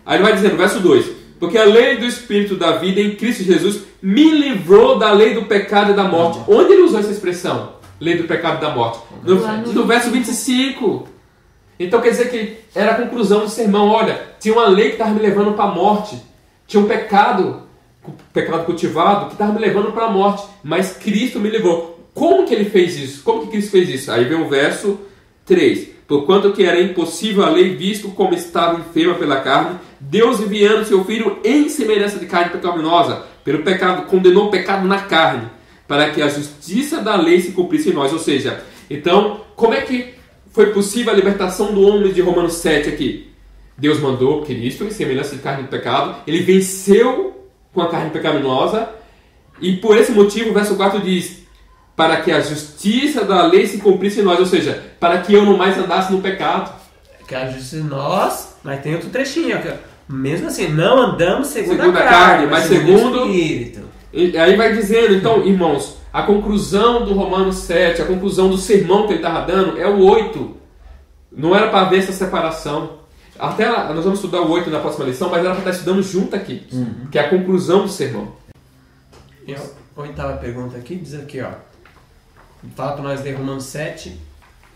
S1: Aí ele vai dizendo, verso 2. Porque a lei do Espírito da vida em Cristo Jesus me livrou da lei do pecado e da morte. Onde ele usou essa expressão? Lei do pecado e da morte. No verso 25. Então quer dizer que era a conclusão do sermão. Olha, tinha uma lei que estava me levando para a morte. Tinha um pecado cultivado que estava me levando para a morte. Mas Cristo me livrou. Como que ele fez isso? Como que Cristo fez isso? Aí vem o verso 3. Porquanto que era impossível a lei, visto como estava enferma pela carne, Deus enviando seu Filho em semelhança de carne pecaminosa, pelo pecado, condenou o pecado na carne, para que a justiça da lei se cumprisse em nós. Ou seja, então, como é que foi possível a libertação do homem de Romanos 7 aqui? Deus mandou Cristo em semelhança de carne de pecado, ele venceu com a carne pecaminosa, e por esse motivo o verso 4 diz, para que a justiça da lei se cumprisse em nós, ou seja, para que eu não mais andasse no pecado.
S3: Que a justiça em nós, mas tem outro trechinho, ó, mesmo assim, não andamos segundo a
S1: carne, mas segundo
S3: o Espírito.
S1: E aí vai dizendo, então, irmãos, a conclusão do Romanos 7, a conclusão do sermão que ele estava dando é o 8. Não era para ver essa separação. Até nós vamos estudar o 8 na próxima lição, mas era para estar estudando junto aqui, que é a conclusão do sermão.
S3: E a oitava pergunta aqui diz aqui, ó. Fala para nós ler Romanos 7,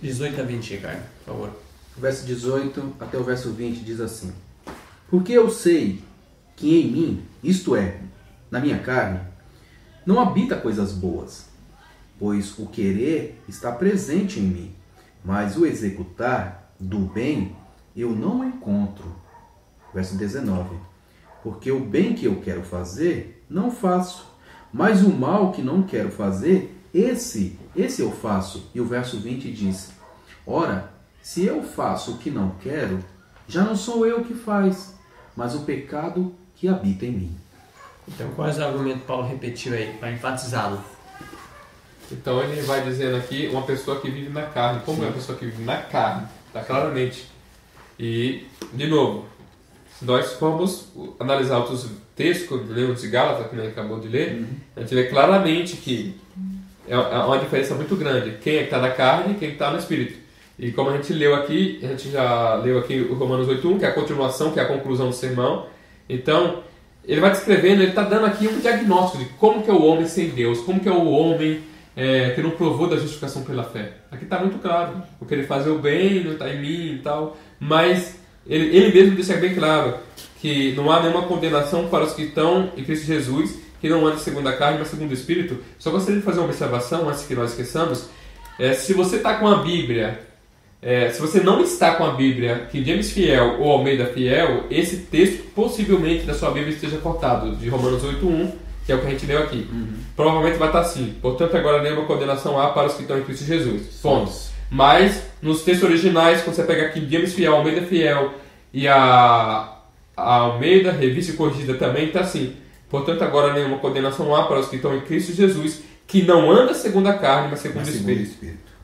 S3: 18 a 20, Ricardo, por favor.
S2: Verso 18 até o verso 20 diz assim: Porque eu sei que em mim, isto é, na minha carne, não habita coisas boas, pois o querer está presente em mim, mas o executar do bem eu não encontro. Verso 19: Porque o bem que eu quero fazer, não faço, mas o mal que não quero fazer, esse eu faço. E o verso 20 diz: Ora, se eu faço o que não quero, já não sou eu que faz, mas o pecado que habita em mim.
S3: Então, quais argumentos Paulo repetiu aí, para enfatizá-lo?
S1: Então ele vai dizendo aqui, uma pessoa que vive na carne. Como é uma pessoa que vive na carne? Está claramente. E, de novo, se nós formos analisar outros textos, como lemos de Gálatas, que a gente acabou de ler, a gente vê claramente que é uma diferença muito grande. Quem é que está na carne e quem está no Espírito. E como a gente leu aqui, a gente já leu aqui o Romanos 8.1, que é a continuação, que é a conclusão do sermão. Então, ele vai descrevendo, ele está dando aqui um diagnóstico de como que é o homem sem Deus, como que é o homem que não provou da justificação pela fé. Aqui está muito claro, porque ele faz o bem, não está em mim e tal, mas ele mesmo deixa bem claro que não há nenhuma condenação para os que estão em Cristo Jesus, que não andam segundo a carne, mas segundo o Espírito. Só gostaria de fazer uma observação, antes que nós esqueçamos. Se você está com a Bíblia, se você não está com a Bíblia King James Fiel ou Almeida Fiel, esse texto possivelmente da sua Bíblia esteja cortado, de Romanos 8.1, que é o que a gente leu aqui. Provavelmente vai estar assim: portanto, agora nenhuma condenação há para os que estão em Cristo Jesus. Ponto. Mas, nos textos originais, quando você pega aqui James Fiel, Almeida Fiel e a Almeida, revista e corrigida também, está assim: portanto, agora nenhuma condenação há para os que estão em Cristo Jesus, que não anda segundo a carne, mas segundo o Espírito.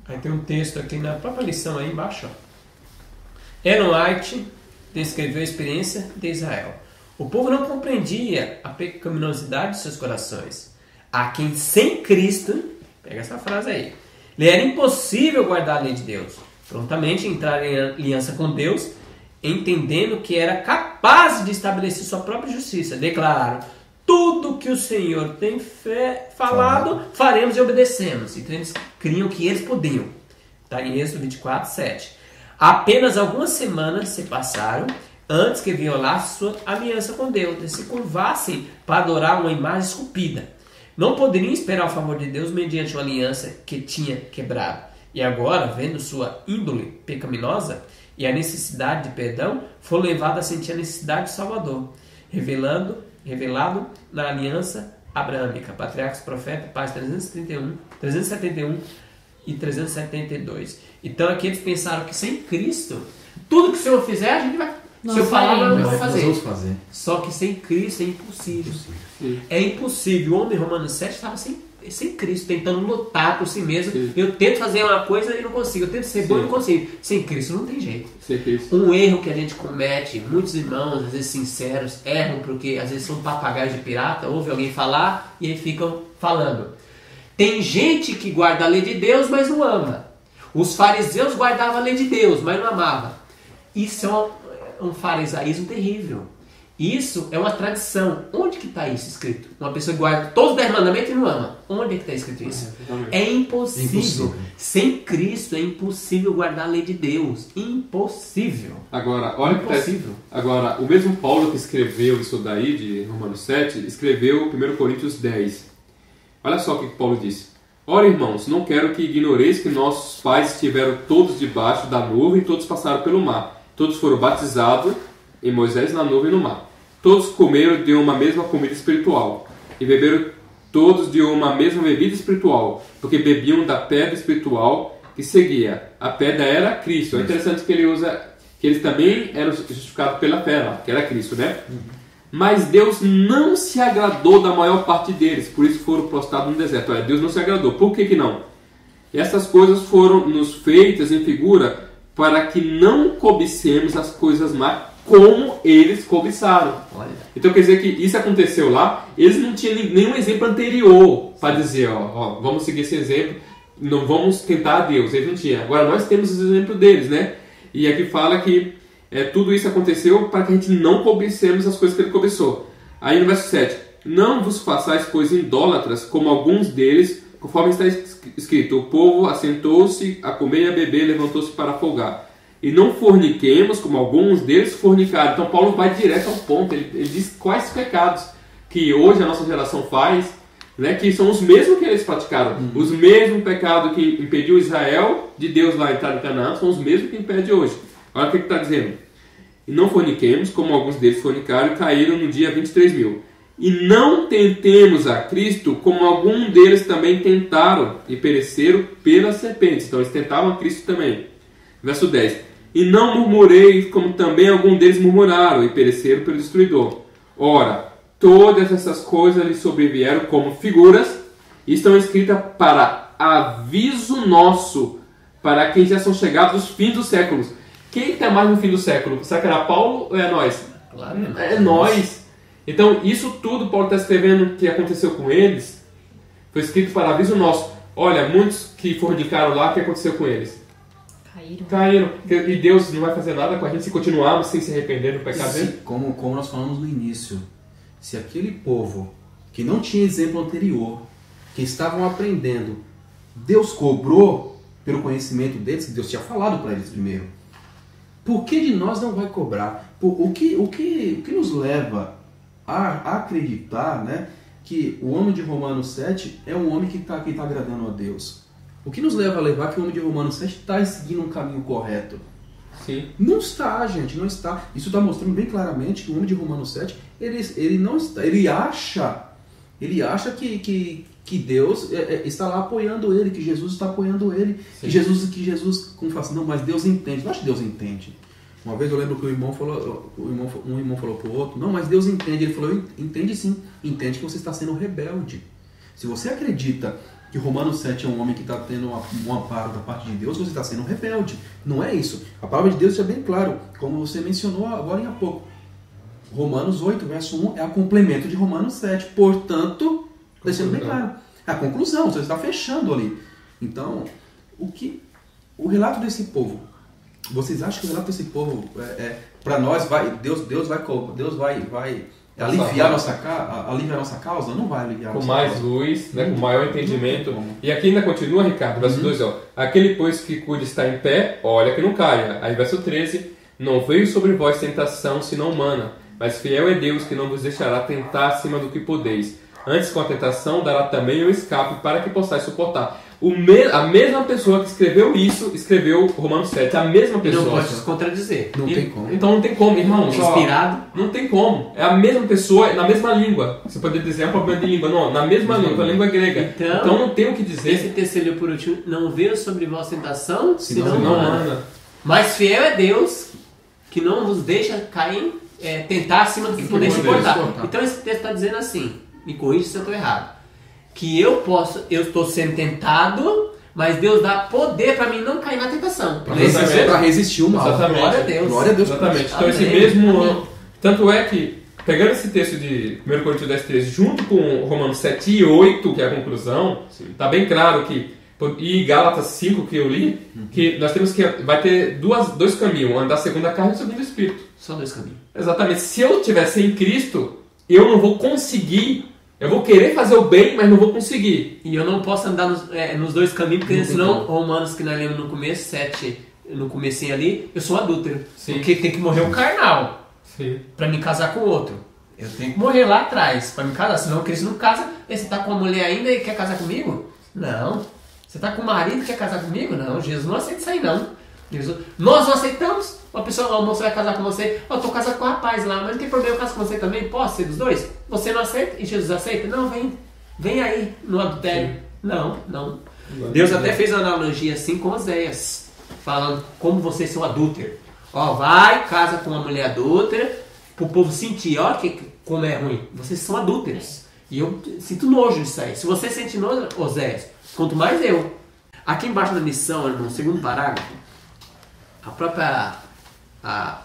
S3: Aí tem um texto aqui na própria lição aí embaixo. Ellen White descreveu a experiência de Israel. O povo não compreendia a pecaminosidade de seus corações, a quem sem Cristo, pega essa frase aí, lhe era impossível guardar a lei de Deus, prontamente entrar em aliança com Deus, entendendo que era capaz de estabelecer sua própria justiça. Declararam: tudo que o Senhor tem falado, faremos e obedecemos. Então eles criam que eles podiam. Está em Êxodo 24, 7. Apenas algumas semanas se passaram antes que violasse sua aliança com Deus, e se curvassem para adorar uma imagem esculpida. Não poderiam esperar o favor de Deus mediante uma aliança que tinha quebrado. E agora, vendo sua índole pecaminosa e a necessidade de perdão, foram levados a sentir a necessidade de Salvador, revelado na aliança abraâmica. Patriarcas, Profetas, páginas 371 e 372. Então aqui eles pensaram que sem Cristo, tudo que o Senhor fizer, a gente vai... Se eu falar, nós vamos fazer. Só que sem Cristo é impossível. É impossível. O homem, Romanos 7, estava sem Cristo, tentando lutar por si mesmo. Sim. Eu tento fazer uma coisa e não consigo. Eu tento ser bom e não consigo. Sem Cristo não tem jeito. Um erro que a gente comete, muitos irmãos, às vezes sinceros, erram porque às vezes são papagaios de pirata, ouve alguém falar e aí ficam falando. Tem gente que guarda a lei de Deus, mas não ama. Os fariseus guardavam a lei de Deus, mas não amavam. Isso é um farisaísmo terrível. Isso é uma tradição. Onde que está isso escrito? Uma pessoa que guarda todos os 10 mandamentos e não ama. Onde é que está escrito isso? É impossível. Sem Cristo é impossível guardar a lei de Deus. Impossível.
S1: Agora, olha impossível. Agora, o mesmo Paulo que escreveu isso daí, de Romanos 7, escreveu 1 Coríntios 10. Olha só o que Paulo disse. Ora, irmãos, não quero que ignoreis que nossos pais estiveram todos debaixo da nuvem e todos passaram pelo mar. Todos foram batizados em Moisés na nuvem e no mar. Todos comeram de uma mesma comida espiritual e beberam todos de uma mesma bebida espiritual, porque bebiam da pedra espiritual que seguia. A pedra era Cristo. É interessante que ele usa que eles também eram justificados pela fé, lá, que era Cristo, né? Mas Deus não se agradou da maior parte deles, por isso foram prostrados no deserto. Olha, Deus não se agradou. Por que não? Essas coisas foram nos feitas em figura para que não cobicemos as coisas más como eles cobiçaram.
S3: Olha.
S1: Então quer dizer que isso aconteceu lá, eles não tinham nenhum exemplo anterior para dizer, ó, vamos seguir esse exemplo, não vamos tentar a Deus. Eles não tinham. Agora nós temos os exemplos deles, né? E aqui fala que tudo isso aconteceu para que a gente não cobicemos as coisas que ele cobiçou. Aí no verso 7, não vos façais coisas idólatras, como alguns deles, conforme está escrito, o povo assentou-se a comer e a beber, levantou-se para folgar. E não forniquemos, como alguns deles fornicaram. Então Paulo vai direto ao ponto, ele diz quais pecados que hoje a nossa geração faz, né, que são os mesmos que eles praticaram. Os mesmos pecados que impediu Israel de Deus lá entrar em Canaã, são os mesmos que impede hoje. Olha o que está dizendo. E não forniquemos, como alguns deles fornicaram e caíram no dia 23.000. E não tentemos a Cristo, como alguns deles também tentaram e pereceram pelas serpentes. Então eles tentavam a Cristo também. Verso 10. E não murmureis, como também alguns deles murmuraram e pereceram pelo destruidor. Ora, todas essas coisas lhes sobrevieram como figuras e estão escritas para aviso nosso, para quem já são chegados os fins dos séculos. Quem está mais no fim do século? Será que era Paulo ou é nós?
S3: Claro,
S1: é nós. Então, isso tudo Paulo está escrevendo que aconteceu com eles, foi escrito para aviso nosso. Olha, muitos que fornicaram lá, o que aconteceu com eles? Caíram. E Deus não vai fazer nada com a gente se continuarmos sem se arrepender do pecado dele?
S2: Como nós falamos no início, se aquele povo que não tinha exemplo anterior, que estavam aprendendo, Deus cobrou pelo conhecimento deles, que Deus tinha falado para eles primeiro. Por que de nós não vai cobrar? O que nos leva a acreditar, né, que o homem de Romanos 7 é um homem que está agradando a Deus? O que nos leva a levar que o homem de Romanos 7 está seguindo um caminho correto?
S1: Sim.
S2: Não está, gente, não está. Isso está mostrando bem claramente que o homem de Romanos 7, ele não está, ele acha que Deus está lá apoiando ele, que Jesus está apoiando ele, que Jesus, como fala assim, não, mas Deus entende. Eu acho que Deus entende. Uma vez eu lembro que um irmão falou para o outro, não, mas Deus entende. Ele falou, entende sim, entende que você está sendo rebelde. Se você acredita que Romanos 7 é um homem que está tendo um amparo da parte de Deus, você está sendo rebelde. Não é isso. A palavra de Deus é bem claro, como você mencionou agora há pouco. Romanos 8, verso 1 é o complemento de Romanos 7. Portanto, deixando bem claro, é a conclusão, você está fechando ali. Então, o relato desse povo, vocês acham que o relato desse povo, para nós, Deus vai aliviar a nossa causa? Não vai aliviar a nossa causa.
S1: Com mais luz, né, com maior entendimento. E aqui ainda continua, Ricardo, verso 2, ó. Aquele, pois, que cuida está em pé, olha que não caia. Aí, verso 13, não veio sobre vós tentação, senão humana, mas fiel é Deus, que não vos deixará tentar acima do que podeis. Antes, com a tentação, dará também o escape, para que possais suportar. A mesma pessoa que escreveu isso, escreveu Romanos 7. A mesma pessoa.
S3: Não pode se contradizer.
S2: Não tem como.
S1: Então não tem como, irmão.
S3: Inspirado?
S1: Não tem como. É a mesma pessoa, na mesma língua. Você pode dizer, é um problema de língua. Não, na mesma língua, a língua grega. Então não tem o que dizer.
S3: Esse terceiro por último, não veio sobre vós tentação, senão
S1: não
S3: humana.
S1: manda.
S3: Mas fiel é Deus, que não vos deixa cair, tentar acima do que poder suportar. Então esse texto está dizendo assim, me corrija se eu estou errado, que eu estou sendo tentado, mas Deus dá poder para mim não cair na tentação.
S2: Para resistir o mal.
S1: Exatamente.
S3: Glória a Deus.
S2: Glória a Deus.
S1: Exatamente. Então esse
S3: Amém.
S1: mesmo...
S3: Amém.
S1: Tanto é que, pegando esse texto de 1 Coríntios 10, 13, junto com Romanos 7 e 8, que é a conclusão, está bem claro que, e Gálatas 5 que eu li, que nós temos que, vai ter dois caminhos, andar segundo a carne e segundo o Espírito.
S3: Só dois caminhos.
S1: Exatamente. Se eu estiver sem Cristo, eu não vou conseguir. Eu vou querer fazer o bem, mas não vou conseguir.
S3: E eu não posso andar nos dois caminhos, porque senão, Romanos, que nós lemos no começo, 7, no comecinho ali, eu sou adúltero.
S1: Sim.
S3: Porque tem que morrer o carnal
S1: Sim.
S3: para me casar com o outro. Eu tenho que morrer lá atrás para me casar, senão o Cristo não casa. E você tá com uma mulher ainda e quer casar comigo? Não. Você tá com um marido e quer casar comigo? Não. Jesus não aceita isso aí, não. Nós não aceitamos. Uma pessoa, uma moça vai casar com você. Eu tô casado com um rapaz lá, mas não tem problema, eu caso com você também. Posso ser dos dois? Você não aceita e Jesus aceita? Não, vem aí no adultério. Sim. Não. Deus até fez uma analogia assim com Oséias, falando como você é seu adúltero. Ó, vai, casa com uma mulher adúltera pro povo sentir, olha como é ruim. Vocês são adúlteros. E eu sinto nojo disso aí. Se você sente nojo, Oséias, quanto mais eu. Aqui embaixo da missão, no segundo parágrafo, a própria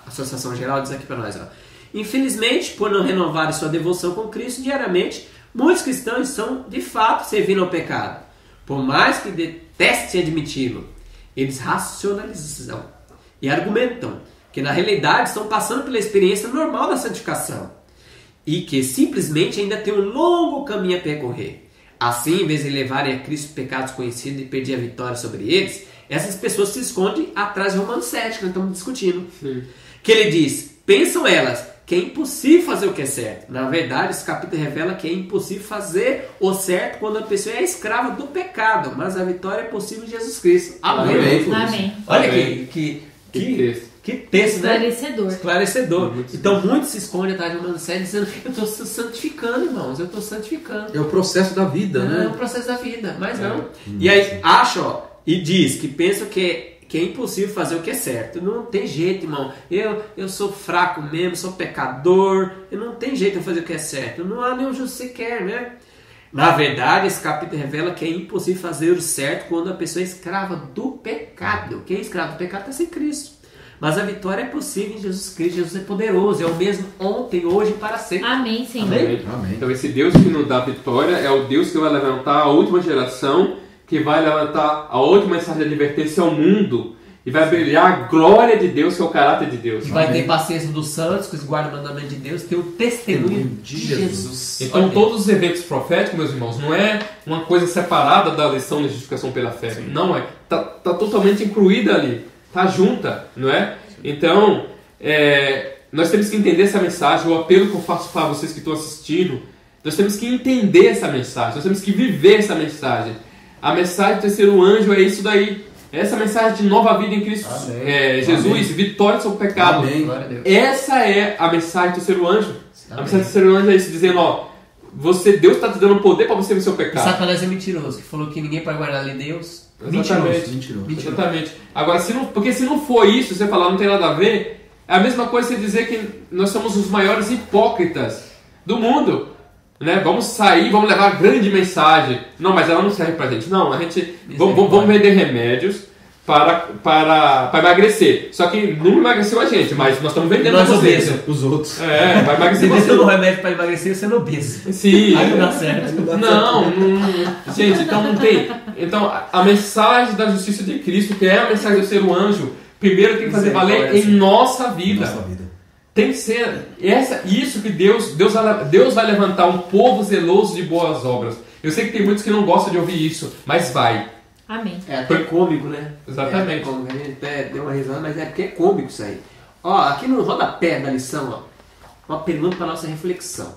S3: Associação Geral diz aqui para nós, ó. Infelizmente, por não renovar sua devoção com Cristo diariamente, muitos cristãos estão, de fato, servindo ao pecado. Por mais que detestem admiti-lo, eles racionalizam e argumentam que, na realidade, estão passando pela experiência normal da santificação e que, simplesmente, ainda têm um longo caminho a percorrer. Assim, em vez de levarem a Cristo pecados conhecidos e perder a vitória sobre eles, essas pessoas se escondem atrás de Romanos 7, que nós estamos discutindo. Sim. Que ele diz, pensam elas, que é impossível fazer o que é certo. Na verdade, esse capítulo revela que é impossível fazer o certo quando a pessoa é escrava do pecado, mas a vitória é possível em Jesus Cristo. Amém.
S4: Amém.
S3: Olha que texto, né? Esclarecedor. Então, muitos se escondem atrás de Romanos 7 dizendo que eu estou santificando, irmãos. Eu estou santificando.
S2: É o processo da vida, né?
S3: É o processo da vida, mas não. E aí, acha, ó, e diz que pensam que é impossível fazer o que é certo. Não tem jeito, irmão. Eu sou fraco mesmo, sou pecador. Não tem jeito de fazer o que é certo. Não há nenhum justo sequer, né? Na verdade, esse capítulo revela que é impossível fazer o certo quando a pessoa é escrava do pecado. Quem é escravo do pecado está sem Cristo. Mas a vitória é possível em Jesus Cristo. Jesus é poderoso. É o mesmo ontem, hoje e para sempre.
S4: Amém, Senhor.
S1: Amém. Então esse Deus que nos dá vitória é o Deus que vai levantar a última geração, que vai levantar a última mensagem de advertência ao mundo e vai brilhar a glória de Deus, que é o caráter de Deus.
S3: Que vai ter paciência dos santos, que os guardam o mandamento de Deus, ter o testemunho de Jesus.
S1: Então todos os eventos proféticos, meus irmãos, não é uma coisa separada da lição de justificação pela fé. Sim. Não é. Tá totalmente incluída ali. Tá junta, não é? Então, nós temos que entender essa mensagem. O apelo que eu faço para vocês que estão assistindo, nós temos que entender essa mensagem. Nós temos que viver essa mensagem. A mensagem do terceiro anjo é isso daí. Essa mensagem de nova vida em Cristo Jesus, Amém. Vitória sobre o pecado.
S2: Amém.
S1: Essa é a mensagem do terceiro anjo.
S3: Amém.
S1: A mensagem do terceiro anjo é isso, dizendo, ó, Deus está te dando poder para você vencer o pecado.
S3: E Satanás é mentiroso, que falou que ninguém pode guardar a lei de Deus.
S1: Mentiroso. Exatamente. Agora, porque se não for isso, você falar não tem nada a ver, é a mesma coisa você dizer que nós somos os maiores hipócritas do mundo. Né? Vamos sair, vamos levar a grande mensagem. Não, mas ela não serve pra gente. Não, a gente vamos vender remédios para emagrecer. Só que não emagreceu a gente, mas nós estamos vendendo
S3: nós obesos.
S2: Os outros.
S1: Vai emagrecer você.
S3: Você não remédio para emagrecer, você é obeso.
S1: Sim.
S3: Aí não dá certo.
S1: Não. Gente, então não tem. Então, a mensagem da justiça de Cristo, que é a mensagem do ser anjo, primeiro tem que fazer valer em nossa vida. Tem que ser isso que Deus vai levantar um povo zeloso de boas obras. Eu sei que tem muitos que não gostam de ouvir isso, mas vai.
S4: Amém.
S3: É até cômico, né?
S1: Exatamente.
S3: A gente até deu uma risada, mas é porque é cômico isso aí. Ó, aqui no rodapé da lição, ó, uma pergunta para nossa reflexão.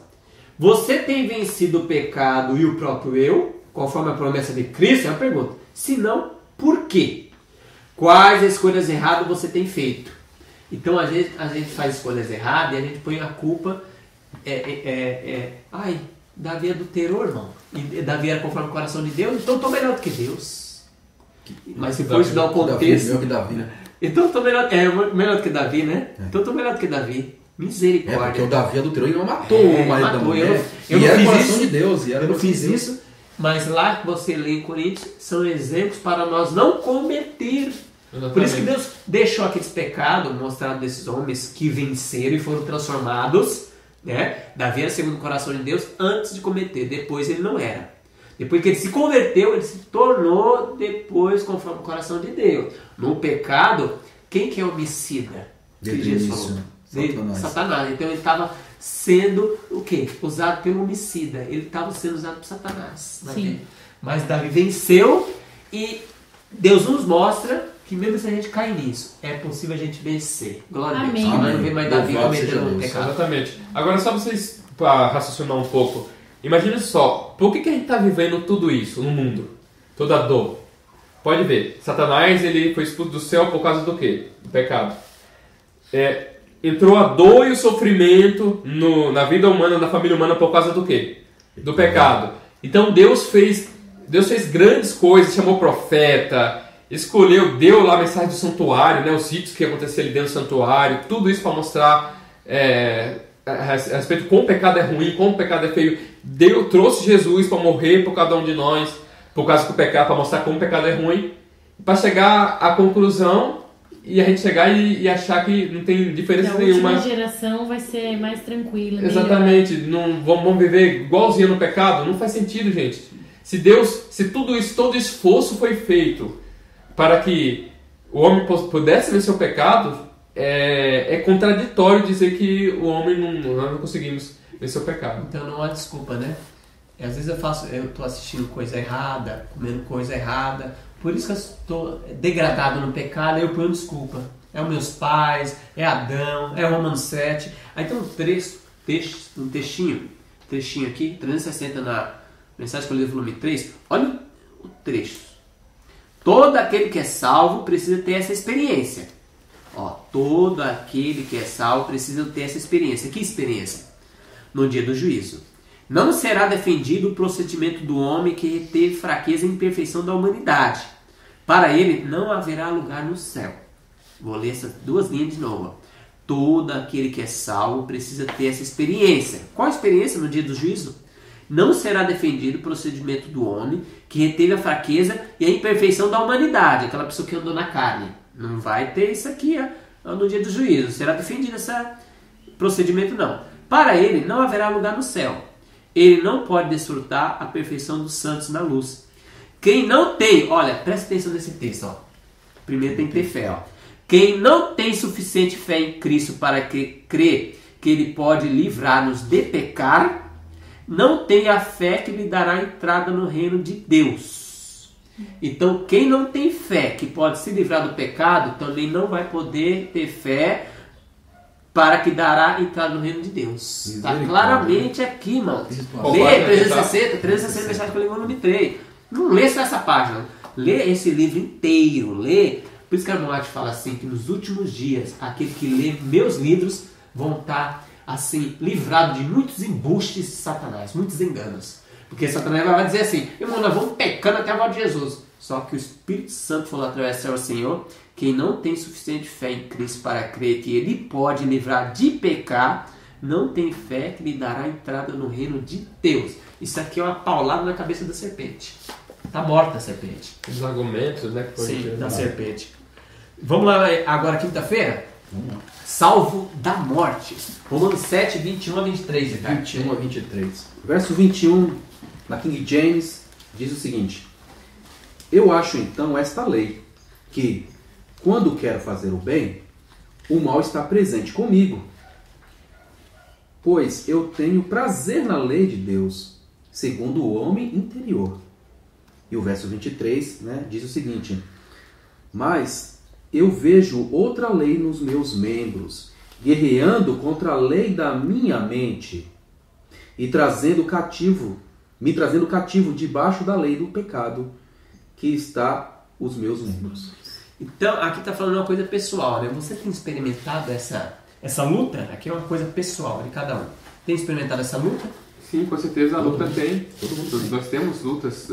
S3: Você tem vencido o pecado e o próprio eu, conforme a promessa de Cristo? É uma pergunta. Se não, por quê? Quais escolhas erradas você tem feito? Então, às vezes, a gente faz escolhas erradas e a gente põe a culpa... Ai, Davi adulterou, irmão. E Davi era conforme o coração de Deus, então eu estou melhor do que Deus. Mas se for estudar o contexto...
S2: Melhor que Davi, né?
S3: Então eu estou melhor do que Davi, né? Então eu estou melhor do que Davi. Misericórdia.
S2: Porque o Davi adulterou e não matou o marido da mulher.
S3: Eu não
S2: era o
S3: fiz
S2: coração
S3: isso,
S2: de Deus.
S3: eu não fiz isso, mas lá que você lê em Coríntios, são exemplos para nós não cometer.
S1: Exatamente.
S3: Por isso que Deus deixou aqueles pecados mostrados desses homens que venceram e foram transformados, né? Davi era segundo o coração de Deus antes de cometer, depois ele não era. Depois que ele se converteu, ele se tornou depois conforme o coração de Deus. No pecado, quem que é homicida? Que Jesus falou? Satanás. Então ele estava sendo o quê? Usado pelo homicida. Ele estava sendo usado por Satanás.
S4: Sim.
S3: Mas Davi venceu e Deus nos mostra que mesmo se a gente cair nisso, é possível a gente vencer. Glória a Deus. Não vem mais Davi cometendo pecado.
S1: Exatamente. Agora, só vocês para raciocinar um pouco. Imagina só, por que a gente está vivendo tudo isso no mundo? Toda a dor. Pode ver, Satanás ele foi expulso do céu por causa do quê? Do pecado. Entrou a dor e o sofrimento na vida humana, na família humana por causa do quê? Do pecado. Então Deus fez grandes coisas, chamou profeta, escolheu, deu lá a mensagem do santuário, né, os ritos que aconteciam ali dentro do santuário, tudo isso para mostrar a respeito de como o pecado é ruim, como o pecado é feio. Deus trouxe Jesus para morrer por cada um de nós, por causa do pecado, para mostrar como o pecado é ruim, para chegar à conclusão e a gente chegar e achar que não tem diferença nenhuma.
S4: A última geração vai ser mais tranquila.
S1: Exatamente. Não vamos viver igualzinho no pecado. Não faz sentido, gente. Se tudo isso, todo esforço foi feito para que o homem pudesse vencer o pecado, é contraditório dizer que o homem nós não conseguimos vencer o pecado.
S3: Então não há desculpa, né? Às vezes eu estou assistindo coisa errada, comendo coisa errada, por isso que eu estou degradado no pecado, eu ponho desculpa. É os meus pais, é Adão, é Romanos 7. Aí tem um trechinho aqui, 360 na Mensagem que eu li no volume 3. Olha o trecho. Todo aquele que é salvo precisa ter essa experiência. Todo aquele que é salvo precisa ter essa experiência. Que experiência? No dia do juízo. Não será defendido o procedimento do homem que reteve fraqueza e imperfeição da humanidade. Para ele não haverá lugar no céu. Vou ler essas duas linhas de novo. Todo aquele que é salvo precisa ter essa experiência. Qual a experiência no dia do juízo? Não será defendido o procedimento do homem que reteve a fraqueza e a imperfeição da humanidade. Aquela pessoa que andou na carne. Não vai ter isso aqui no dia do juízo. Será defendido esse procedimento, não. Para ele não haverá lugar no céu. Ele não pode desfrutar a perfeição dos santos na luz. Quem não tem, olha, presta atenção nesse texto. Primeiro tem que ter fé. Quem não tem suficiente fé em Cristo para crer que Ele pode livrar-nos de pecar, não tem a fé que lhe dará entrada no reino de Deus. Então, quem não tem fé que pode se livrar do pecado, também não vai poder ter fé para que dará entrada no reino de Deus. Está claramente aqui, mano. Lê 360 mensagem que eu li no volume 3. Não lê só essa página. Lê esse livro inteiro. Lê. Por isso que a Moate fala assim, que nos últimos dias, aquele que lê meus livros vão estar assim, livrado de muitos embustes de Satanás, muitos enganos. Porque Satanás vai dizer assim, irmão, nós vamos pecando até a volta de Jesus. Só que o Espírito Santo falou através do Senhor, quem não tem suficiente fé em Cristo para crer que Ele pode livrar de pecar, não tem fé que lhe dará entrada no reino de Deus. Isso aqui é uma paulada na cabeça da serpente. Está morta a serpente.
S1: Os argumentos, né?
S3: Sim, da serpente. Vamos lá agora, quinta-feira? Salvo da morte. Romanos 7, 21 a 23.
S2: 21 a 23. Verso 21, na King James, diz o seguinte: Eu acho então esta lei, que, quando quero fazer o bem, o mal está presente comigo. Pois eu tenho prazer na lei de Deus, segundo o homem interior. E o verso 23, diz o seguinte: Mas eu vejo outra lei nos meus membros, guerreando contra a lei da minha mente, e me trazendo cativo debaixo da lei do pecado, que está os meus membros.
S3: Então, aqui está falando uma coisa pessoal, né? Você tem experimentado essa luta? Aqui é uma coisa pessoal de cada um. Tem experimentado essa luta?
S1: Sim, com certeza a luta tem. Nós temos lutas,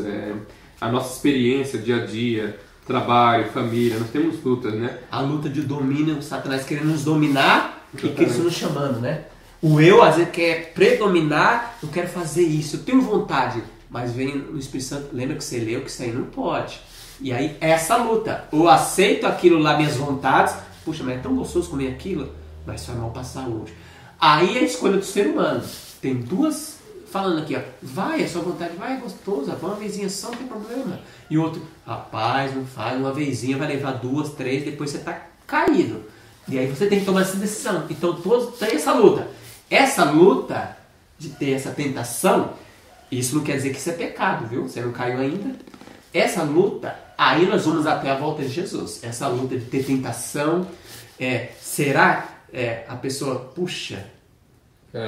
S1: a nossa experiência, dia a dia, trabalho, família, nós temos lutas, né?
S3: A luta de domínio, o Satanás querendo nos dominar e Cristo nos chamando, né? O eu, às vezes, quer predominar, eu quero fazer isso, eu tenho vontade, mas vem o Espírito Santo, lembra que você leu que isso aí não pode. E aí, essa luta, eu aceito aquilo lá, minhas vontades, puxa, mas é tão gostoso comer aquilo, mas faz mal para a saúde. Aí é a escolha do ser humano. Tem duas falando aqui, ó, vai, a sua vontade vai, é gostosa, vai uma vezinha só, não tem problema. E o outro, rapaz, não faz, uma vezinha vai levar 2, 3, depois você tá caído. E aí você tem que tomar essa decisão. Então todos tem essa luta. Essa luta de ter essa tentação, isso não quer dizer que isso é pecado, viu? Você não caiu ainda. Essa luta, aí nós vamos até a volta de Jesus. Essa luta de ter tentação, será a pessoa, puxa...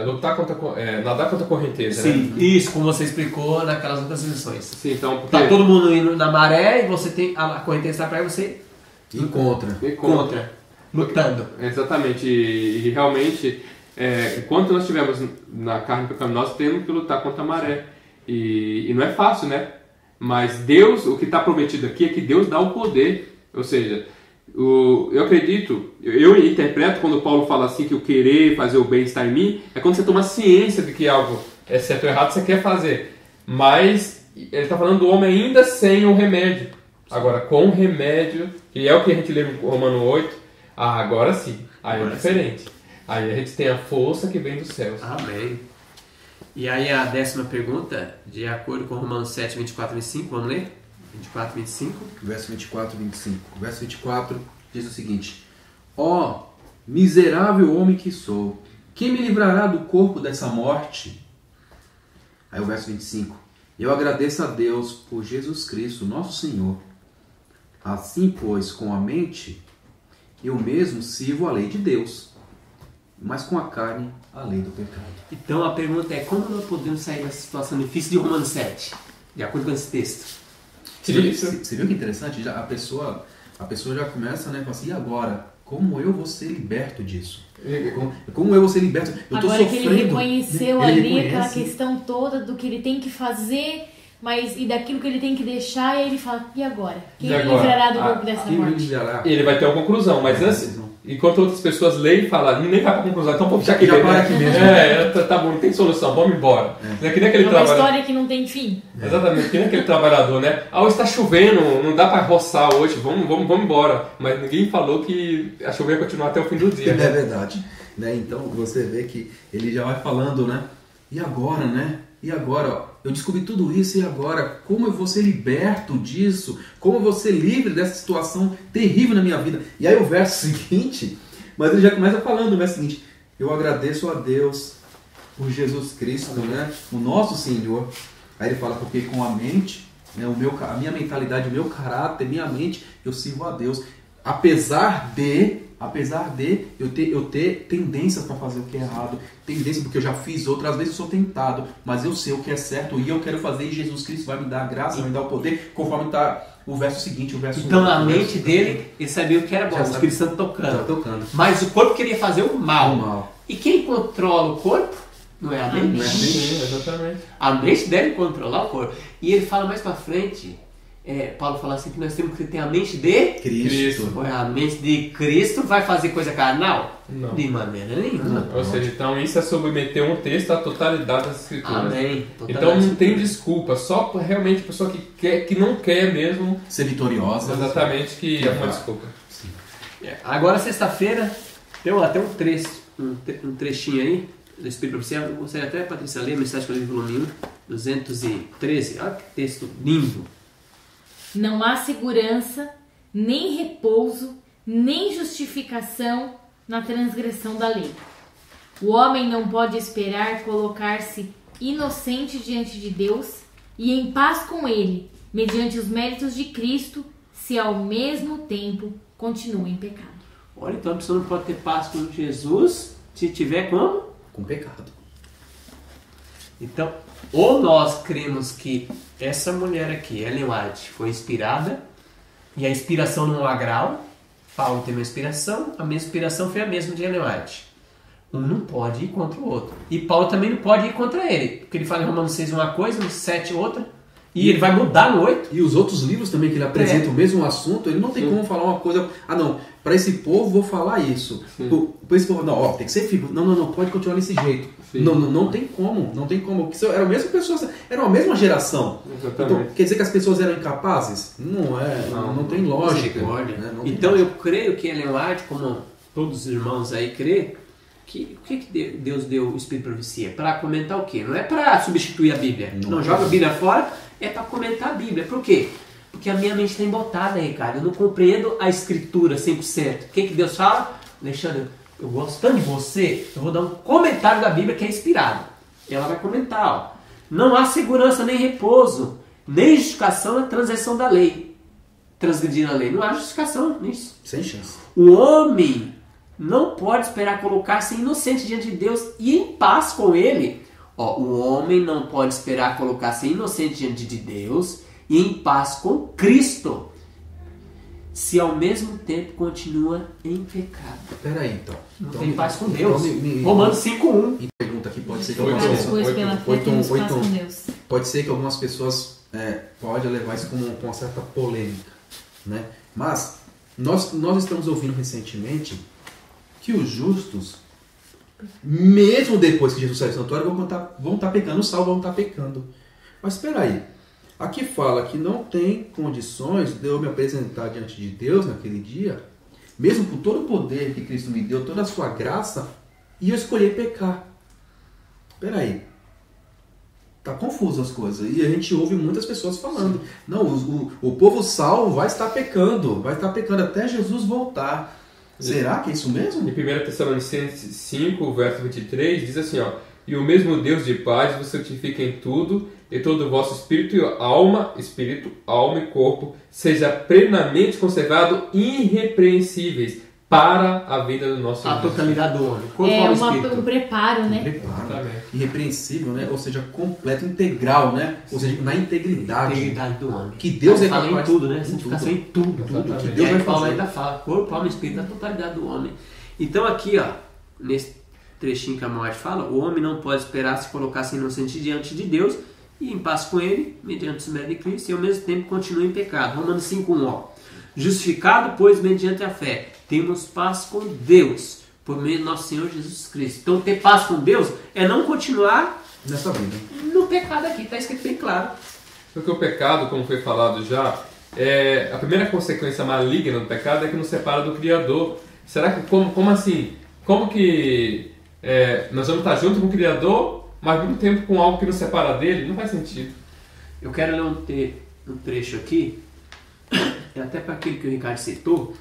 S1: lutar contra, nadar contra a correnteza,
S3: sim,
S1: né?
S3: Isso, como você explicou naquelas outras lições.
S1: Sim, então,
S3: tá todo mundo indo na maré e você tem a correnteza para você
S2: ir contra,
S3: lutando.
S1: Exatamente, e realmente, enquanto nós estivermos na carne pecaminosa, temos que lutar contra a maré. E não é fácil, né? Mas Deus, o que está prometido aqui é que Deus dá o poder, ou seja, Eu acredito, eu interpreto quando Paulo fala assim que o querer fazer o bem está em mim, é quando você toma ciência de que algo é certo ou errado, você quer fazer. Mas ele está falando do homem ainda sem o remédio. Agora, com o remédio, que é o que a gente lê no Romano 8, agora sim, aí agora é diferente. Sim. Aí a gente tem a força que vem dos céus.
S3: Amém. E aí a 10ª pergunta, de acordo com Romanos 7, 24 e 25, vamos ler? 24 e 25.
S2: Verso 24 e 25. Verso 24 diz o seguinte: ó miserável homem que sou, quem me livrará do corpo dessa morte? Aí o verso 25. Eu agradeço a Deus por Jesus Cristo, nosso Senhor. Assim, pois, com a mente, eu mesmo sirvo a lei de Deus, mas com a carne, a lei do pecado.
S3: Então a pergunta é, como nós podemos sair dessa situação difícil de Romanos 7, de acordo com esse texto?
S2: Você viu que interessante? A pessoa já começa, né, com assim, e agora? Como eu vou ser liberto disso? Como eu vou ser liberto? Eu tô
S4: agora
S2: sofrendo.
S4: Que ele reconheceu
S2: ele
S4: ali aquela questão toda do que ele tem que fazer, mas e daquilo que ele tem que deixar, e aí ele fala, e agora? Quem me livrará do corpo dessa morte?
S1: Ele vai ter uma conclusão, mas antes, enquanto outras pessoas leem e falam, nem vai pra conclusão, então vamos deixar
S2: já para aqui mesmo.
S1: Tá bom, não tem solução, vamos embora.
S4: É que nem aquele uma história que não tem fim.
S1: Exatamente, que nem aquele trabalhador, né? Hoje está chovendo, não dá para roçar hoje, vamos embora. Mas ninguém falou que a chuva ia continuar até o fim do dia.
S2: Né? É verdade. Né? Então você vê que ele já vai falando, né? E agora, né? E agora, eu descobri tudo isso, e agora? Como eu vou ser liberto disso? Como eu vou ser livre dessa situação terrível na minha vida? E aí o verso seguinte, mas ele já começa falando no verso seguinte: eu agradeço a Deus por Jesus Cristo, né? O nosso Senhor. Aí ele fala, porque com a mente, né, a minha mentalidade, o meu caráter, minha mente, eu sirvo a Deus. Apesar de eu ter tendências para fazer o que é errado, tendência porque eu já fiz outras vezes, eu sou tentado, mas eu sei o que é certo e eu quero fazer, e Jesus Cristo vai me dar a graça, vai me dar o poder, conforme está o verso seguinte, o verso.
S3: Então na mente dele, ele sabia o que era bom, o Espírito Santo tocando. Mas o corpo queria fazer o mal. E quem controla o corpo não é a mente?
S1: Não é a mente, exatamente.
S3: A mente deve controlar o corpo. E ele fala mais para frente. Paulo fala assim que nós temos que ter a mente de
S2: Cristo.
S3: A mente de Cristo vai fazer coisa carnal?
S1: Não.
S3: De maneira nenhuma.
S1: Ou seja, então isso é submeter um texto à totalidade das escrituras.
S3: Amém.
S1: Então não tem desculpa, só realmente a pessoa que não quer mesmo
S2: ser vitoriosa.
S1: Exatamente, que é uma desculpa.
S3: Sim. Agora sexta-feira tem até um trechinho aí do Espírito Profecia. Eu gostaria até, Patrícia, ler a mensagem que eu li no volume 1, 213. Olha que texto lindo.
S4: Não há segurança, nem repouso, nem justificação na transgressão da lei. O homem não pode esperar colocar-se inocente diante de Deus e em paz com Ele, mediante os méritos de Cristo, se ao mesmo tempo continua em pecado.
S3: Olha, então a pessoa não pode ter paz com Jesus se tiver como?
S2: Com pecado.
S3: Então, ou nós cremos que essa mulher aqui, Ellen White, foi inspirada, e a inspiração não é grau. Paulo teve uma inspiração, a minha inspiração foi a mesma de Ellen White. Um não pode ir contra o outro. E Paulo também não pode ir contra ele, porque ele fala em Romanos 6 uma coisa, no 7 outra, e ele vai mudar no 8.
S2: E os outros livros também que ele apresenta o mesmo assunto, ele não tem como falar uma coisa, para esse povo vou falar isso. Para esse povo, não, tem que ser firme. Não, pode continuar desse jeito. Não tem como. Porque eram a mesma pessoa, era a mesma geração. Então, quer dizer que as pessoas eram incapazes? Não é, não tem lógica. Né? Não
S3: então
S2: tem
S3: eu creio que Ellen White, como todos os irmãos aí crê, que o que Deus deu o Espírito de Profecia? Para comentar o quê? Não é para substituir a Bíblia. Não joga a Bíblia fora, é para comentar a Bíblia. Por quê? Porque a minha mente está embotada, Ricardo. Eu não compreendo a Escritura 100%. O que Deus fala? Alexandre, eu gosto tanto de você, eu vou dar um comentário da Bíblia que é inspirado. Ela vai comentar, ó. Não há segurança nem repouso, nem justificação na transgressão da lei. Transgredir a lei. Não há justificação nisso.
S2: Sem chance.
S3: O homem não pode esperar colocar-se inocente diante de Deus e em paz com Ele. O homem não pode esperar colocar-se inocente diante de Deus e em paz com Cristo, se ao mesmo tempo continua em pecado.
S2: Peraí, então.
S3: Não tem paz com Deus. Romanos 5:1.
S2: E pergunta aqui, pode ser que algumas pessoas podem levar isso com uma certa polêmica, né? Mas Nós estamos ouvindo recentemente que os justos, mesmo depois que Jesus saiu do santuário, vão estar pecando, os salvos vão estar pecando. Mas espera aí, aqui fala que não tem condições de eu me apresentar diante de Deus naquele dia, mesmo com todo o poder que Cristo me deu, toda a sua graça, e eu escolher pecar. Espera aí. Tá confuso as coisas. E a gente ouve muitas pessoas falando. Não, o povo salvo vai estar pecando até Jesus voltar. Será que é isso mesmo?
S1: Em 1 Tessalonicenses 5, verso 23, diz assim, ó: e o mesmo Deus de paz vos santifica em tudo, e todo o vosso espírito e alma e corpo, seja plenamente conservado irrepreensíveis para a vida do nosso
S3: A
S1: Deus.
S3: totalidade do homem.
S4: Um preparo, né?
S2: Preparo, irrepreensível, né? Ou seja, completo, integral, né? Ou seja, na integridade.
S3: Integridade do homem.
S2: Que Deus é
S3: fala
S2: capaz
S3: em tudo, né?
S2: de
S3: Santificação em tudo.
S2: Que
S3: E
S2: Deus
S3: aí
S2: vai
S3: Paulo
S2: fazer.
S3: ainda fala, corpo, alma e espírito, a totalidade do homem. Então aqui, ó, nesse trechinho que a Moed fala, o homem não pode esperar se colocar-se inocente diante de Deus e em paz com ele, mediante o mérito de Cristo, e ao mesmo tempo continua em pecado. Romanos 5:1, ó. Justificado, pois, mediante a fé, temos paz com Deus, por meio do nosso Senhor Jesus Cristo. Então, ter paz com Deus é não continuar
S2: Nessa vida.
S3: no pecado aqui, está escrito bem claro.
S1: Porque o pecado, como foi falado já, a primeira consequência maligna do pecado é que nos separa do Criador. Será que, como assim? Como que nós vamos estar junto com o Criador, mas ao mesmo tempo com algo que nos separa dele? Não faz sentido.
S3: Eu quero ler um trecho aqui, até para aquilo que o Ricardo citou,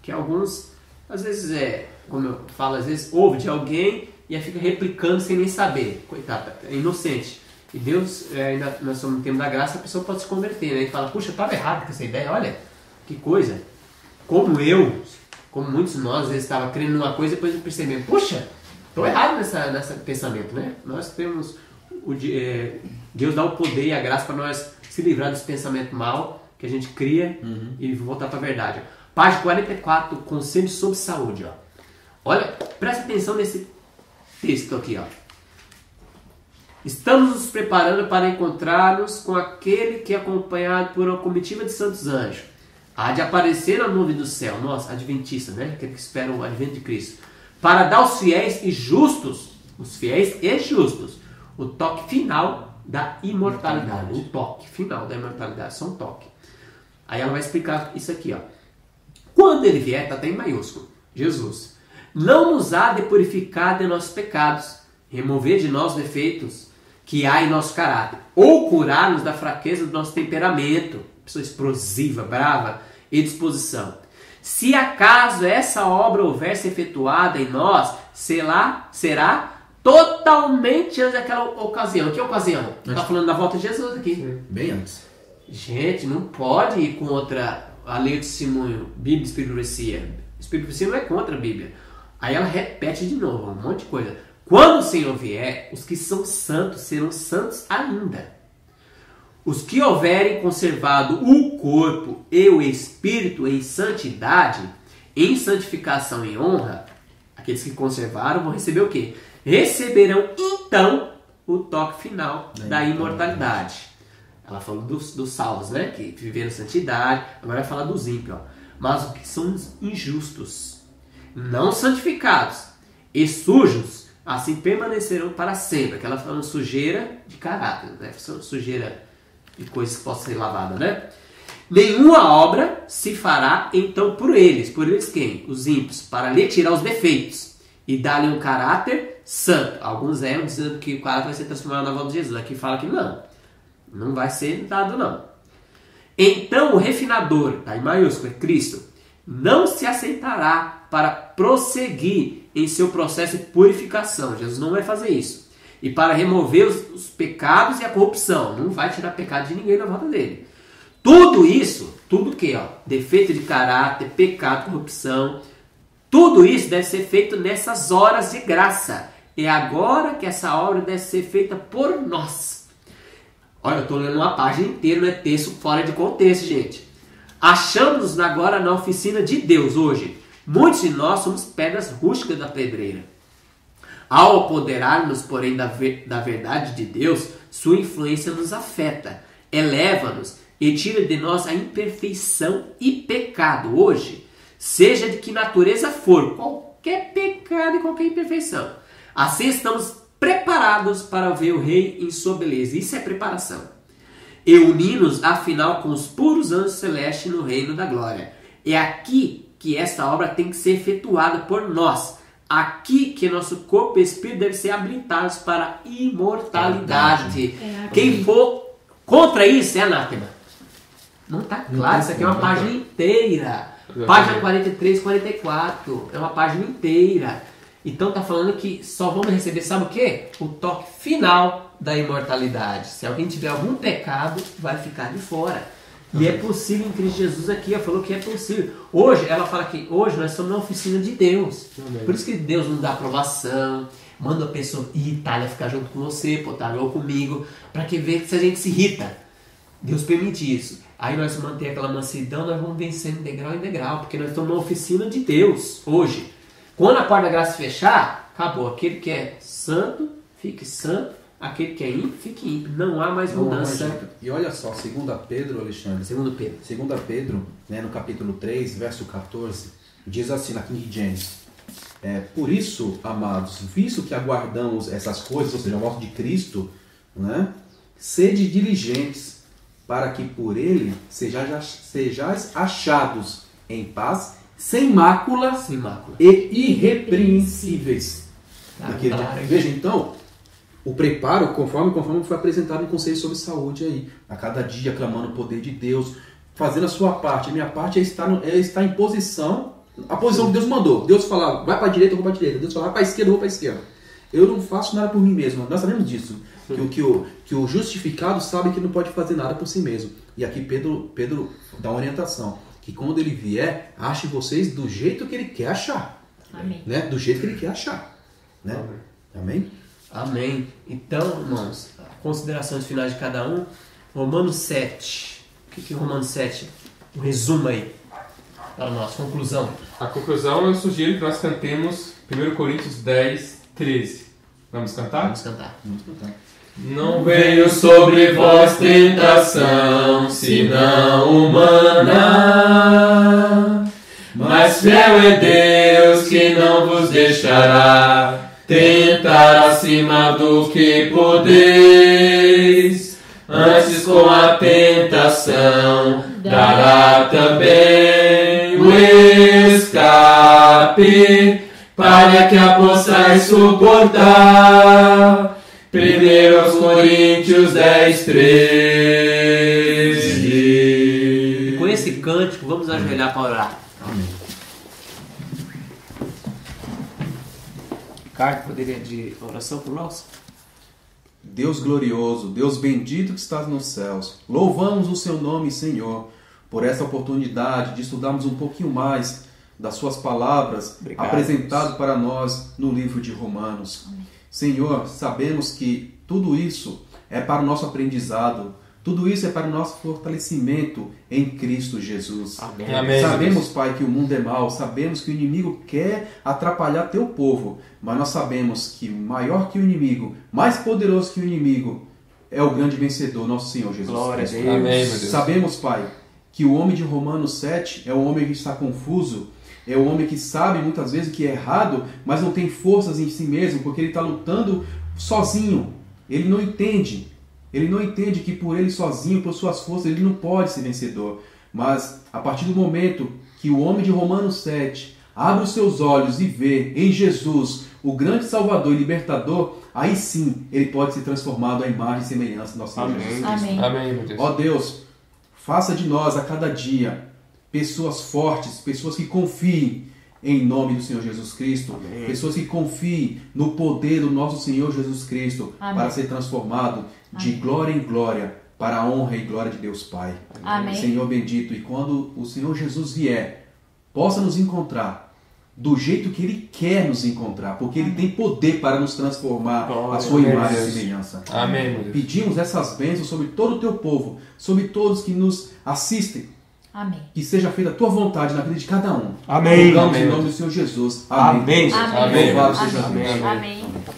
S3: que alguns, às vezes como eu falo, às vezes ouve de alguém e aí fica replicando sem nem saber. Coitado, é inocente. E Deus, ainda nós somos no tempo da graça, a pessoa pode se converter, né? E fala, puxa, eu estava errado com essa ideia, olha, que coisa. Como muitos de nós, às vezes estava crendo numa coisa e depois percebemos, puxa, estou errado nesse pensamento, né? Nós temos, Deus dá o poder e a graça para nós se livrar desse pensamento mal que a gente cria e voltar para a verdade. Página 44, Conselho sobre Saúde. Ó. Olha, presta atenção nesse texto aqui. Ó. Estamos nos preparando para encontrar-nos com aquele que é acompanhado por uma comitiva de santos anjos. Há de aparecer na nuvem do céu. Nossa, adventista, né? Aquele que espera o advento de Cristo. Para dar aos fiéis e justos, o toque final da imortalidade. O toque final da imortalidade. Só um toque. Aí ela vai explicar isso aqui, ó. Quando ele vier, está até em maiúsculo, Jesus, não nos há de purificar de nossos pecados, remover de nós defeitos que há em nosso caráter, ou curar-nos da fraqueza do nosso temperamento, pessoa explosiva, brava e disposição. Se acaso essa obra houver se efetuada em nós, será totalmente antes daquela ocasião. Que ocasião? Está falando da volta de Jesus aqui.
S2: Sim, bem antes.
S3: Gente, não pode ir contra a lei do testemunho, Bíblia e Espírito e Profecia. Espírito e Profecia não é contra a Bíblia. Aí ela repete de novo, um monte de coisa. Quando o Senhor vier, os que são santos serão santos ainda. Os que houverem conservado o corpo e o espírito em santidade, em santificação e honra, aqueles que conservaram vão receber o quê? Receberão então o toque final da imortalidade. Ela falou dos salvos, né? Que viveram santidade. Agora vai falar dos ímpios. Mas os que são injustos, não santificados e sujos, assim permanecerão para sempre. Aquela falando sujeira de caráter, né? Sujeira de coisas que possam ser lavadas, né? Nenhuma obra se fará então por eles. Por eles quem? Os ímpios. Para lhe tirar os defeitos e dar-lhe um caráter santo. Alguns dizendo que o caráter vai ser transformado na volta de Jesus. Aqui fala que não vai ser dado não. Então o refinador, tá em maiúsculo, é Cristo, não se aceitará para prosseguir em seu processo de purificação. Jesus não vai fazer isso. E para remover os pecados e a corrupção. Não vai tirar pecado de ninguém na volta dele. Tudo isso, tudo que, defeito de caráter, pecado, corrupção, tudo isso deve ser feito nessas horas de graça. É agora que essa obra deve ser feita por nós. Olha, eu estou lendo uma página inteira, não é texto fora de contexto, gente. Achamos-nos agora na oficina de Deus hoje. Muitos de nós somos pedras rústicas da pedreira. Ao apoderar-nos, porém, da verdade de Deus, sua influência nos afeta, eleva-nos e tira de nós a imperfeição e pecado. Hoje, seja de que natureza for, qualquer pecado e qualquer imperfeição. Assim estamos preparados para ver o Rei em sua beleza. Isso é preparação. E unir-nos, afinal, com os puros anjos celestes no reino da glória. É aqui que esta obra tem que ser efetuada por nós. Aqui que nosso corpo e espírito devem ser habilitados para a imortalidade. Quem for contra isso é anátema. Não está claro, isso aqui é uma página inteira. Página 43, 44. É uma página inteira. Então está falando que só vamos receber, sabe o quê? O toque final da imortalidade. Se alguém tiver algum pecado, vai ficar de fora. E é possível em Cristo Jesus aqui, ela falou que é possível. Hoje, ela fala que hoje nós estamos na oficina de Deus. Por isso que Deus não dá aprovação, manda a pessoa irritada ficar junto com você, potar ou comigo, para que ver se a gente se irrita. Deus permite isso. Aí nós mantemos aquela mansidão, nós vamos vencendo degrau em degrau, porque nós estamos na oficina de Deus hoje. Quando a porta da graça fechar, acabou. Aquele que é santo, fique santo. Aquele que é ímpio, fique ímpio. Não há mais mudança.
S2: E olha só, 2 Pedro, Alexandre.
S3: 2 Pedro.
S2: 2 Pedro, né, no capítulo 3, verso 14, diz assim na King James. Por isso, amados, visto que aguardamos essas coisas, ou seja, a morte de Cristo, né, sede diligentes, para que por ele sejais achados em paz, sem mácula, e irrepreensíveis. Naquele dia. Veja, então, o preparo, conforme foi apresentado no Conselho sobre Saúde aí, a cada dia clamando o poder de Deus, fazendo a sua parte. A minha parte é estar em posição, a posição que Deus mandou. Deus fala, vai para a direita, eu vou para a direita. Deus fala, vai para a esquerda, eu vou para a esquerda. Eu não faço nada por mim mesmo. Nós sabemos disso. Que o justificado sabe que não pode fazer nada por si mesmo. E aqui Pedro dá uma orientação. Que quando ele vier, ache vocês do jeito que ele quer achar.
S4: Amém.
S2: Né? Do jeito que ele quer achar. Né? Amém?
S3: Amém. Então, irmãos, considerações finais de cada um. Romanos 7. O que é Romanos 7? Um resumo aí para nós. Conclusão.
S1: A conclusão, eu sugiro que nós cantemos 1 Coríntios 10, 13. Vamos cantar?
S3: Vamos cantar.
S1: Não veio sobre vós tentação, senão humana, mas fiel é Deus que não vos deixará tentar acima do que podeis. Antes com a tentação dará também o escape, para que a possais suportar. 1 Coríntios 10, 13.
S3: E com esse cântico, vamos ajoelhar para orar.
S2: Amém.
S3: Ricardo, poderia de oração por nós?
S2: Deus glorioso, Deus bendito que estás nos céus, louvamos o seu nome, Senhor, por essa oportunidade de estudarmos um pouquinho mais das suas palavras apresentado para nós no livro de Romanos. Amém. Senhor, sabemos que tudo isso é para o nosso aprendizado, tudo isso é para o nosso fortalecimento em Cristo Jesus.
S3: Amém.
S1: Amém.
S2: Sabemos, Pai, que o mundo é mau, sabemos que o inimigo quer atrapalhar teu povo, mas nós sabemos que maior que o inimigo, mais poderoso que o inimigo, é o grande vencedor, nosso Senhor Jesus Cristo.
S1: Amém, meu Deus.
S2: Sabemos, Pai, que o homem de Romanos 7 é o homem que está confuso, é o homem que sabe muitas vezes que é errado, mas não tem forças em si mesmo, porque ele está lutando sozinho. Ele não entende que por ele sozinho, por suas forças, ele não pode ser vencedor. Mas a partir do momento que o homem de Romanos 7 abre os seus olhos e vê em Jesus o grande Salvador e Libertador, aí sim ele pode ser transformado à imagem e semelhança do nosso Senhor Jesus Cristo.
S4: Amém.
S1: Amém, meu Deus.
S2: Ó Deus, faça de nós a cada dia pessoas fortes, pessoas que confiem em nome do Senhor Jesus Cristo,
S3: Amém.
S2: Pessoas que confiem no poder do nosso Senhor Jesus Cristo. Amém. Para ser transformado de Amém. Glória em glória para a honra e glória de Deus Pai.
S4: Amém.
S2: Senhor bendito, e quando o Senhor Jesus vier, possa nos encontrar do jeito que Ele quer nos encontrar, porque Ele tem poder para nos transformar a sua imagem e semelhança.
S1: Amém, meu Deus.
S2: Pedimos essas bênçãos sobre todo o teu povo, sobre todos que nos assistem.
S4: Amém.
S2: Que seja feita a tua vontade na vida de cada um.
S3: Amém.
S2: Em nome do Senhor Jesus. Amém.
S3: Amém.
S4: Amém.
S2: Louvado seja Deus.
S4: Amém.